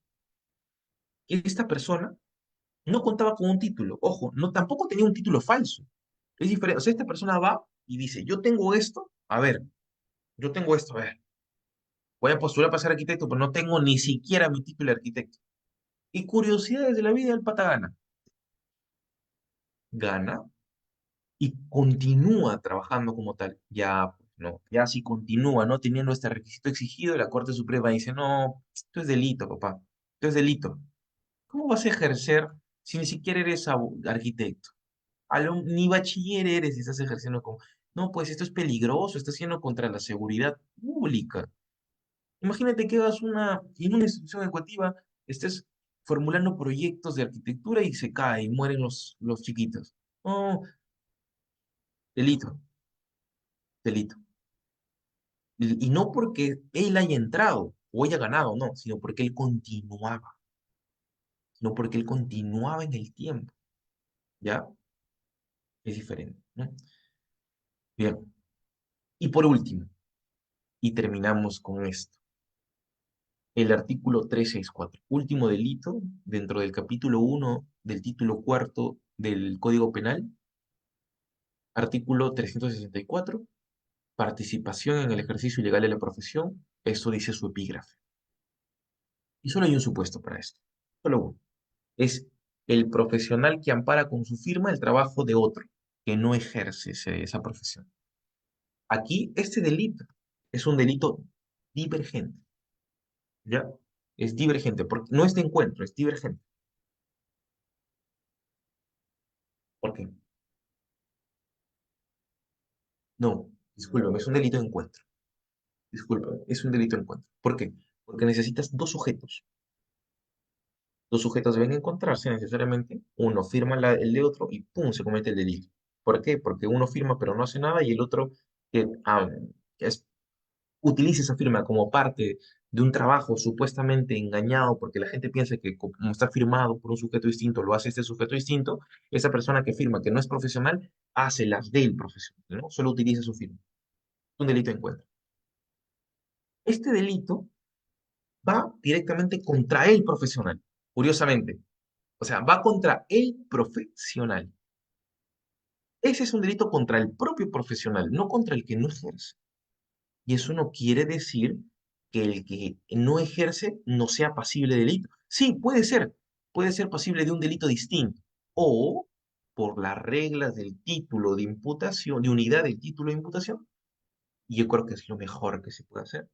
Que esta persona no contaba con un título, ojo, no, tampoco tenía un título falso. Es diferente, o sea, esta persona va y dice, yo tengo esto, a ver, yo tengo esto, a ver, voy a postular para ser arquitecto, pero no tengo ni siquiera mi título de arquitecto. Y curiosidades de la vida, el pata gana. Gana y continúa trabajando como tal. Ya ¿no? Ya si continúa no teniendo este requisito exigido, la Corte Suprema dice, no, esto es delito, papá, esto es delito. ¿Cómo vas a ejercer si ni siquiera eres arquitecto? Ni bachiller eres y estás ejerciendo como... No, pues esto es peligroso, estás haciendo contra la seguridad pública. Imagínate que en una institución educativa, estés formulando proyectos de arquitectura y se cae y mueren los chiquitos. No, delito, delito. Y no porque él haya entrado o haya ganado, no, sino porque él continuaba en el tiempo, ¿ya? Es diferente, ¿no? Bien, y por último, y terminamos con esto, el artículo 364, último delito dentro del capítulo 1 del título cuarto del Código Penal, artículo 364, participación en el ejercicio ilegal de la profesión, eso dice su epígrafe. Y solo hay un supuesto para esto, solo uno. Es el profesional que ampara con su firma el trabajo de otro, que no ejerce esa profesión. Aquí, este delito es un delito divergente, ¿ya? Es divergente, porque no es de encuentro, es divergente. ¿Por qué? No, discúlpame, es un delito de encuentro. Discúlpame, es un delito de encuentro. ¿Por qué? Porque necesitas dos sujetos. Dos sujetos deben encontrarse necesariamente, uno firma el de otro y ¡pum! Se comete el delito. ¿Por qué? Porque uno firma pero no hace nada y el otro que, es, utiliza esa firma como parte de un trabajo supuestamente engañado porque la gente piensa que como está firmado por un sujeto distinto, lo hace este sujeto distinto, esa persona que firma que no es profesional hace las del profesional, ¿no? Solo utiliza su firma. Un delito de encuentro. Este delito va directamente contra el profesional, curiosamente. O sea, va contra el profesional. Ese es un delito contra el propio profesional, no contra el que no ejerce. Y eso no quiere decir que el que no ejerce no sea pasible de delito. Sí, puede ser pasible de un delito distinto. O, por las reglas del título de imputación, de unidad del título de imputación, y yo creo que es lo mejor que se puede hacer,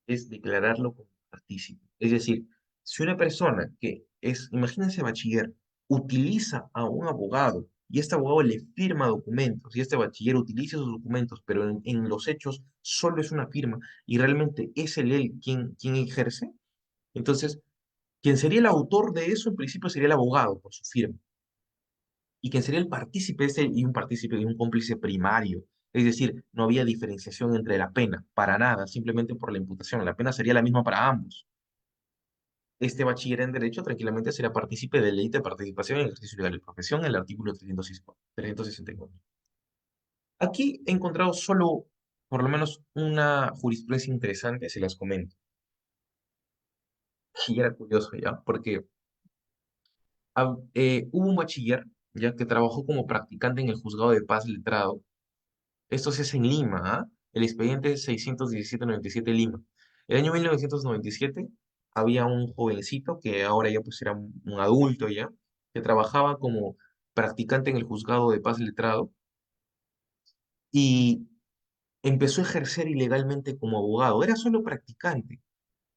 es declararlo como partícipe. Es decir, si una persona que es, imagínense bachiller, utiliza a un abogado y este abogado le firma documentos y este bachiller utiliza esos documentos, pero en los hechos solo es una firma y realmente es él quien ejerce, entonces quien sería el autor de eso en principio sería el abogado por su firma y quien sería el partícipe es y un partícipe y un cómplice primario. Es decir, no había diferenciación entre la pena, para nada, simplemente por la imputación. La pena sería la misma para ambos. Este bachiller en Derecho tranquilamente será partícipe de ley de participación en el ejercicio legal de profesión, el artículo 364. Aquí he encontrado solo, por lo menos, una jurisprudencia interesante, se las comento. Y era curioso ya, porque hubo un bachiller ya que trabajó como practicante en el juzgado de paz letrado. Esto se hace en Lima, ¿ah? El expediente es 617-97 Lima. El año 1997 había un jovencito que ahora ya pues era un adulto ya, que trabajaba como practicante en el juzgado de paz letrado y empezó a ejercer ilegalmente como abogado. Era solo practicante.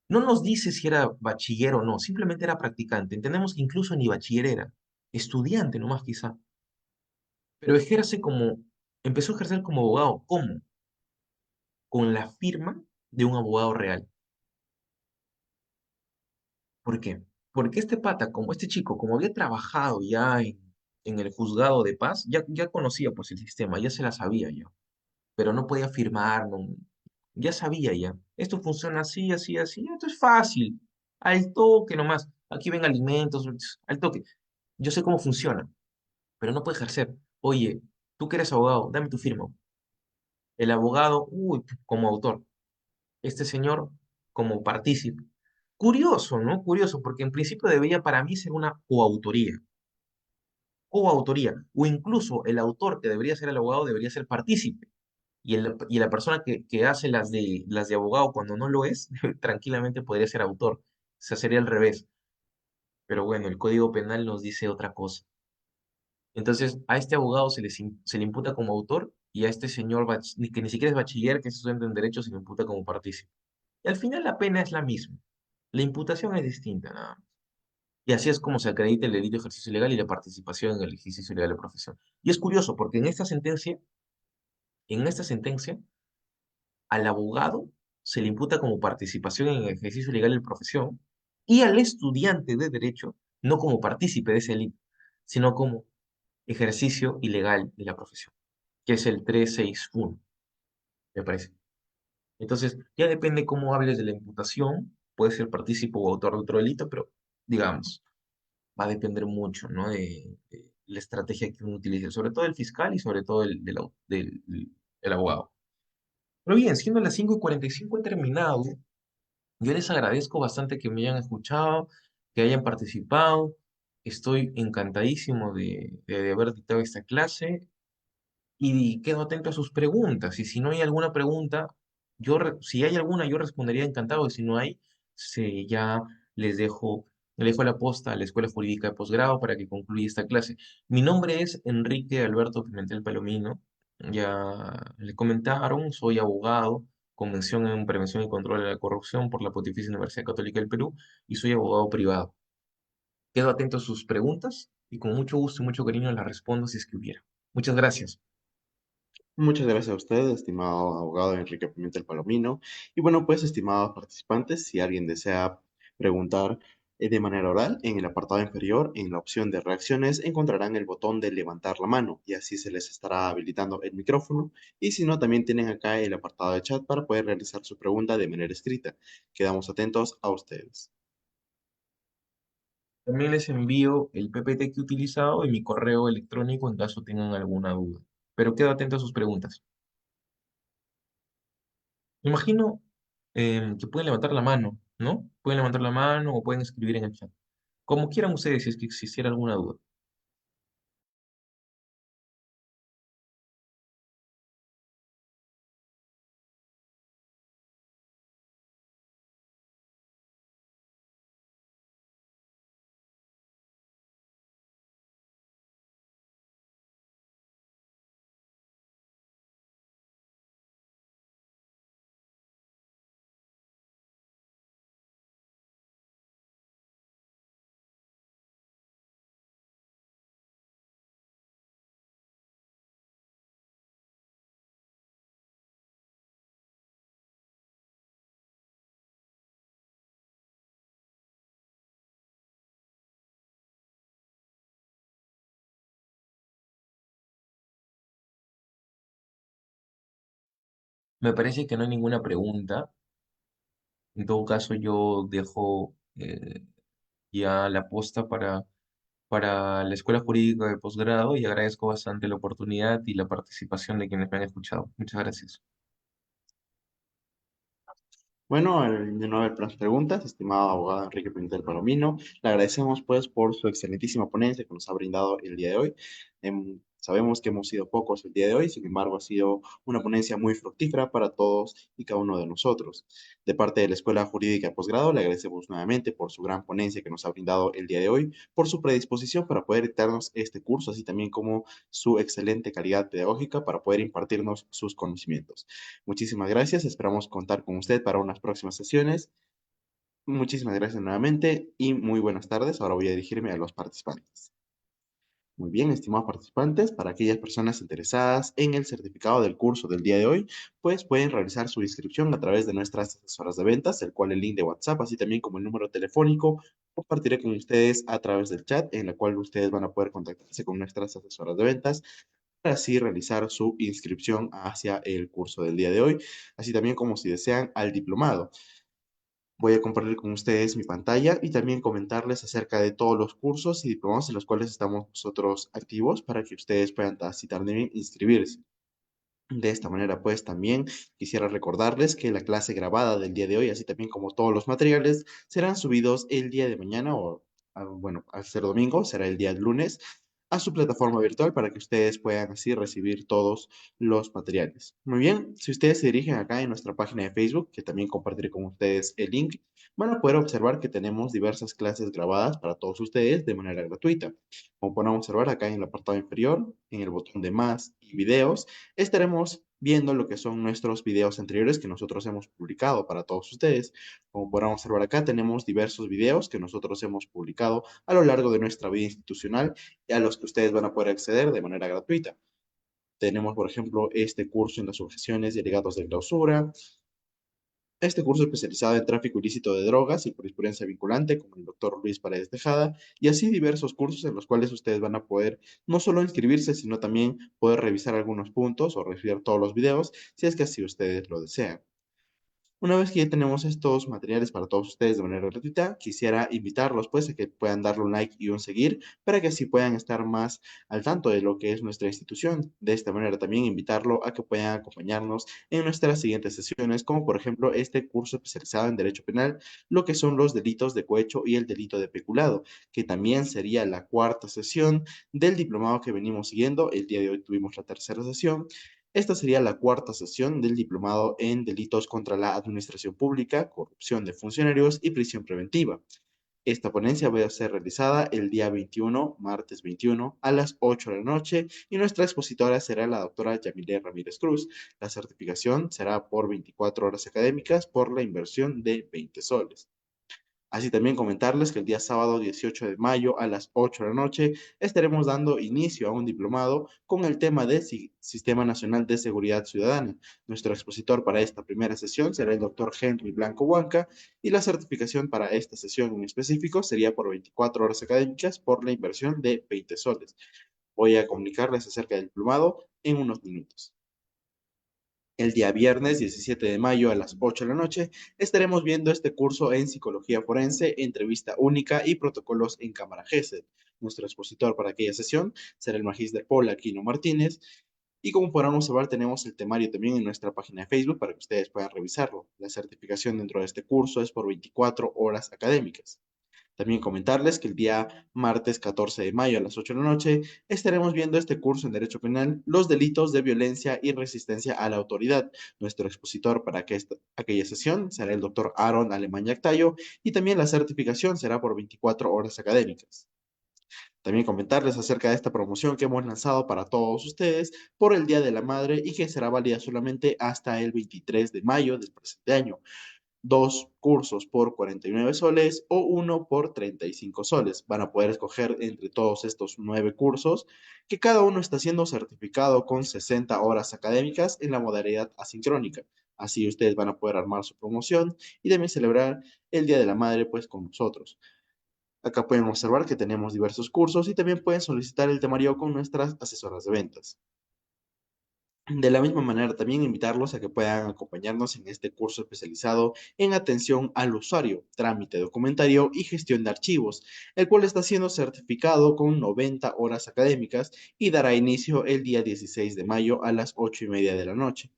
No nos dice si era bachiller o no, simplemente era practicante. Entendemos que incluso ni bachiller era, estudiante nomás quizá. Pero empezó a ejercer como abogado. ¿Cómo? Con la firma de un abogado real. ¿Por qué? Porque este pata, como este chico, como había trabajado ya en el juzgado de paz, ya conocía pues el sistema, ya se la sabía ya, pero no podía firmar, ya sabía ya. Esto funciona así, así, así, esto es fácil, al toque nomás. Aquí ven alimentos, al toque. Yo sé cómo funciona, pero no puede ejercer. Oye, tú que eres abogado, dame tu firma. El abogado, uy, como autor. Este señor como partícipe. Curioso, ¿no? Curioso, porque en principio debería para mí ser una coautoría. Coautoría. O incluso el autor, que debería ser el abogado, debería ser partícipe. Y la persona que hace las de abogado cuando no lo es, tranquilamente podría ser autor. O sea, sería al revés. Pero bueno, el Código Penal nos dice otra cosa. Entonces, a este abogado se le imputa como autor y a este señor, que ni siquiera es bachiller, que es estudiante en Derecho, se le imputa como partícipe. Y al final la pena es la misma. La imputación es distinta, nada más. Y así es como se acredita el delito de ejercicio ilegal y la participación en el ejercicio ilegal de profesión. Y es curioso, porque en esta sentencia, al abogado se le imputa como participación en el ejercicio ilegal de profesión y al estudiante de derecho no como partícipe de ese delito, sino como ejercicio ilegal de la profesión, que es el 361, me parece. Entonces, ya depende cómo hables de la imputación, puede ser partícipe o autor de otro delito, pero digamos, va a depender mucho, ¿no? de la estrategia que uno utilice, sobre todo el fiscal y sobre todo el abogado. Pero bien, siendo las 5:45 he terminado. Yo les agradezco bastante que me hayan escuchado, que hayan participado. Estoy encantadísimo de haber dictado esta clase y quedo atento a sus preguntas. Y si no hay alguna pregunta, si hay alguna, yo respondería encantado. Y si no hay, ya les dejo, le dejo la posta a la Escuela Jurídica de Posgrado para que concluya esta clase. Mi nombre es Enrique Alberto Pimentel Palomino. Ya le comentaron, soy abogado con mención en Prevención y Control de la Corrupción por la Pontificia Universidad Católica del Perú y soy abogado privado. Quedo atento a sus preguntas y con mucho gusto y mucho cariño las respondo si es que hubiera. Muchas gracias. Muchas gracias a usted, estimado abogado Enrique Pimentel Palomino. Y bueno, pues, estimados participantes, si alguien desea preguntar de manera oral, en el apartado inferior, en la opción de reacciones, encontrarán el botón de levantar la mano y así se les estará habilitando el micrófono. Y si no, también tienen acá el apartado de chat para poder realizar su pregunta de manera escrita. Quedamos atentos a ustedes. También les envío el PPT que he utilizado y mi correo electrónico en caso tengan alguna duda. Pero quedo atento a sus preguntas. Me imagino que pueden levantar la mano, ¿no? Pueden levantar la mano o pueden escribir en el chat. Como quieran ustedes, si es que existiera alguna duda. Me parece que no hay ninguna pregunta. En todo caso, yo dejo ya la posta para la Escuela Jurídica de Posgrado y agradezco bastante la oportunidad y la participación de quienes me han escuchado. Muchas gracias. Bueno, de no haber más preguntas, estimado abogado Enrique Pimentel Palomino, le agradecemos pues por su excelentísima ponencia que nos ha brindado el día de hoy. Sabemos que hemos sido pocos el día de hoy, sin embargo ha sido una ponencia muy fructífera para todos y cada uno de nosotros. De parte de la Escuela Jurídica de Posgrado, le agradecemos nuevamente por su gran ponencia que nos ha brindado el día de hoy, por su predisposición para poder dictarnos este curso, así también como su excelente calidad pedagógica para poder impartirnos sus conocimientos. Muchísimas gracias. Esperamos contar con usted para unas próximas sesiones. Muchísimas gracias nuevamente y muy buenas tardes. Ahora voy a dirigirme a los participantes. Muy bien, estimados participantes, para aquellas personas interesadas en el certificado del curso del día de hoy, pues pueden realizar su inscripción a través de nuestras asesoras de ventas, el cual el link de WhatsApp, así también como el número telefónico, compartiré con ustedes a través del chat, en la cual ustedes van a poder contactarse con nuestras asesoras de ventas para así realizar su inscripción hacia el curso del día de hoy, así también como si desean al diplomado. Voy a compartir con ustedes mi pantalla y también comentarles acerca de todos los cursos y diplomados en los cuales estamos nosotros activos para que ustedes puedan así también inscribirse. De esta manera, pues también quisiera recordarles que la clase grabada del día de hoy, así también como todos los materiales, serán subidos el día de mañana o, bueno, al ser domingo, será el día lunes, a su plataforma virtual para que ustedes puedan así recibir todos los materiales. Muy bien, si ustedes se dirigen acá en nuestra página de Facebook, que también compartiré con ustedes el link, van a poder observar que tenemos diversas clases grabadas para todos ustedes de manera gratuita. Como podrán observar acá en el apartado inferior, en el botón de más y videos, estaremos viendo lo que son nuestros videos anteriores que nosotros hemos publicado para todos ustedes. Como podrán observar acá, tenemos diversos videos que nosotros hemos publicado a lo largo de nuestra vida institucional y a los que ustedes van a poder acceder de manera gratuita. Tenemos, por ejemplo, este curso en las objeciones y alegatos de clausura, este curso especializado en tráfico ilícito de drogas y jurisprudencia vinculante con el doctor Luis Paredes Tejada, y así diversos cursos en los cuales ustedes van a poder no solo inscribirse, sino también poder revisar algunos puntos o revisar todos los videos, si es que así ustedes lo desean. Una vez que ya tenemos estos materiales para todos ustedes de manera gratuita, quisiera invitarlos pues a que puedan darle un like y un seguir para que así puedan estar más al tanto de lo que es nuestra institución. De esta manera también invitarlo a que puedan acompañarnos en nuestras siguientes sesiones, como por ejemplo este curso especializado en Derecho Penal, lo que son los delitos de cohecho y el delito de peculado, que también sería la cuarta sesión del diplomado que venimos siguiendo. El día de hoy tuvimos la tercera sesión. Esta sería la cuarta sesión del diplomado en delitos contra la administración pública, corrupción de funcionarios y prisión preventiva. Esta ponencia va a ser realizada el día 21, martes 21, a las 8 de la noche y nuestra expositora será la doctora Yamile Ramírez Cruz. La certificación será por 24 horas académicas por la inversión de 20 soles. Así también comentarles que el día sábado 18 de mayo a las 8 de la noche estaremos dando inicio a un diplomado con el tema de Sistema Nacional de Seguridad Ciudadana. Nuestro expositor para esta primera sesión será el doctor Henry Blanco Huanca y la certificación para esta sesión en específico sería por 24 horas académicas por la inversión de 20 soles. Voy a comunicarles acerca del diplomado en unos minutos. El día viernes 17 de mayo a las 8 de la noche estaremos viendo este curso en Psicología Forense, Entrevista Única y Protocolos en Cámara GESEL. Nuestro expositor para aquella sesión será el magíster Paul Aquino Martínez. Y como podrán observar, tenemos el temario también en nuestra página de Facebook para que ustedes puedan revisarlo. La certificación dentro de este curso es por 24 horas académicas. También comentarles que el día martes 14 de mayo a las 8 de la noche estaremos viendo este curso en Derecho Penal, los delitos de violencia y resistencia a la autoridad. Nuestro expositor para aquella sesión será el doctor Aaron Alemán Yactayo y también la certificación será por 24 horas académicas. También comentarles acerca de esta promoción que hemos lanzado para todos ustedes por el Día de la Madre y que será válida solamente hasta el 23 de mayo del presente año. 2 cursos por 49 soles o uno por 35 soles. Van a poder escoger entre todos estos 9 cursos, que cada uno está siendo certificado con 60 horas académicas en la modalidad asincrónica. Así ustedes van a poder armar su promoción y también celebrar el Día de la Madre pues con nosotros. Acá pueden observar que tenemos diversos cursos y también pueden solicitar el temario con nuestras asesoras de ventas. De la misma manera, también invitarlos a que puedan acompañarnos en este curso especializado en atención al usuario, trámite documentario y gestión de archivos, el cual está siendo certificado con 90 horas académicas y dará inicio el día 16 de mayo a las 8:30 de la noche.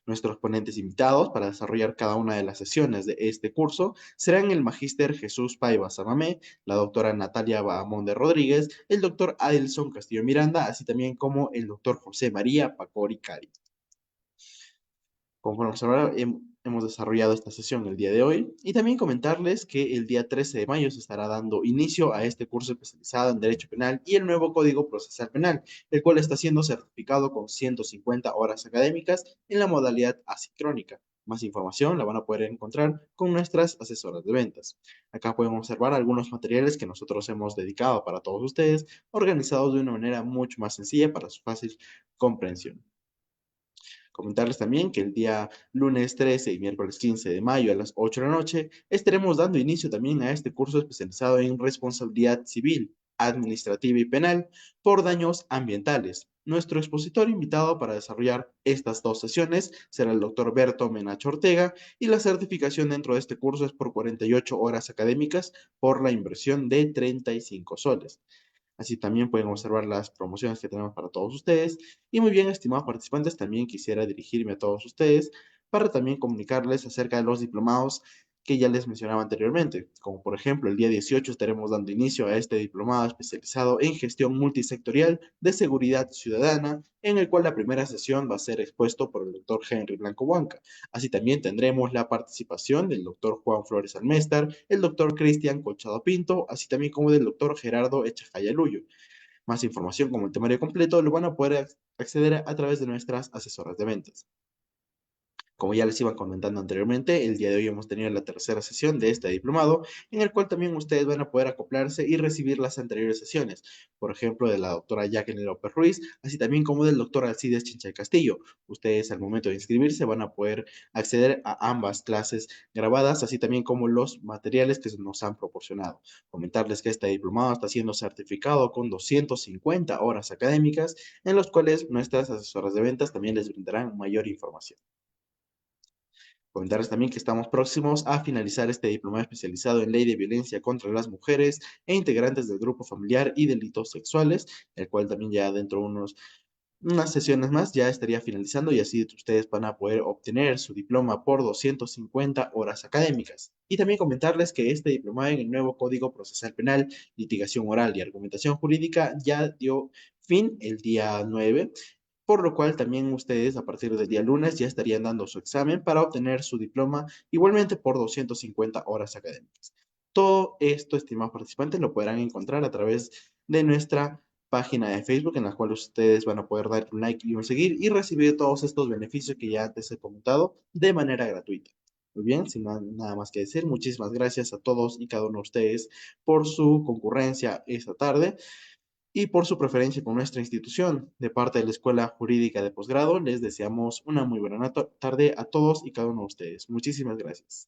Nuestros ponentes invitados para desarrollar cada una de las sesiones de este curso serán el magíster Jesús Paiva Samamé, la doctora Natalia Bahamonde Rodríguez, el doctor Adelson Castillo Miranda, así también como el doctor José María Pacori Cari. Como podemos observar, hemos desarrollado esta sesión el día de hoy y también comentarles que el día 13 de mayo se estará dando inicio a este curso especializado en Derecho Penal y el nuevo Código Procesal Penal, el cual está siendo certificado con 150 horas académicas en la modalidad asincrónica. Más información la van a poder encontrar con nuestras asesoras de ventas. Acá pueden observar algunos materiales que nosotros hemos dedicado para todos ustedes, organizados de una manera mucho más sencilla para su fácil comprensión. Comentarles también que el día lunes 13 y miércoles 15 de mayo a las 8 de la noche estaremos dando inicio también a este curso especializado en responsabilidad civil, administrativa y penal por daños ambientales. Nuestro expositor invitado para desarrollar estas 2 sesiones será el doctor Berto Menacho Ortega y la certificación dentro de este curso es por 48 horas académicas por la inversión de 35 soles. Así también pueden observar las promociones que tenemos para todos ustedes. Y muy bien, estimados participantes, también quisiera dirigirme a todos ustedes para también comunicarles acerca de los diplomados que ya les mencionaba anteriormente, como por ejemplo el día 18 estaremos dando inicio a este diplomado especializado en gestión multisectorial de seguridad ciudadana, en el cual la primera sesión va a ser expuesto por el doctor Henry Blanco Huanca. Así también tendremos la participación del doctor Juan Flores Alméstar, el doctor Cristian Colchado Pinto, así también como del doctor Gerardo Echajaya Luyo. Más información como el temario completo lo van a poder acceder a través de nuestras asesoras de ventas. Como ya les iba comentando anteriormente, el día de hoy hemos tenido la tercera sesión de este diplomado, en el cual también ustedes van a poder acoplarse y recibir las anteriores sesiones, por ejemplo, de la doctora Jacqueline López Ruiz, así también como del doctor Alcides Chincha Castillo. Ustedes al momento de inscribirse van a poder acceder a ambas clases grabadas, así también como los materiales que nos han proporcionado. Comentarles que este diplomado está siendo certificado con 250 horas académicas, en los cuales nuestras asesoras de ventas también les brindarán mayor información. Comentarles también que estamos próximos a finalizar este diplomado especializado en Ley de Violencia contra las Mujeres e integrantes del grupo familiar y delitos sexuales, el cual también ya dentro de unas sesiones más ya estaría finalizando y así ustedes van a poder obtener su diploma por 250 horas académicas. Y también comentarles que este diplomado en el nuevo Código Procesal Penal, Litigación Oral y Argumentación Jurídica ya dio fin el día 9, por lo cual también ustedes a partir del día lunes ya estarían dando su examen para obtener su diploma igualmente por 250 horas académicas. Todo esto, estimados participantes, lo podrán encontrar a través de nuestra página de Facebook en la cual ustedes van a poder dar un like y un seguir y recibir todos estos beneficios que ya antes he comentado de manera gratuita. Muy bien, sin nada más que decir, muchísimas gracias a todos y cada uno de ustedes por su concurrencia esta tarde y por su preferencia con nuestra institución. De parte de la Escuela Jurídica de Posgrado, les deseamos una muy buena tarde a todos y cada uno de ustedes. Muchísimas gracias.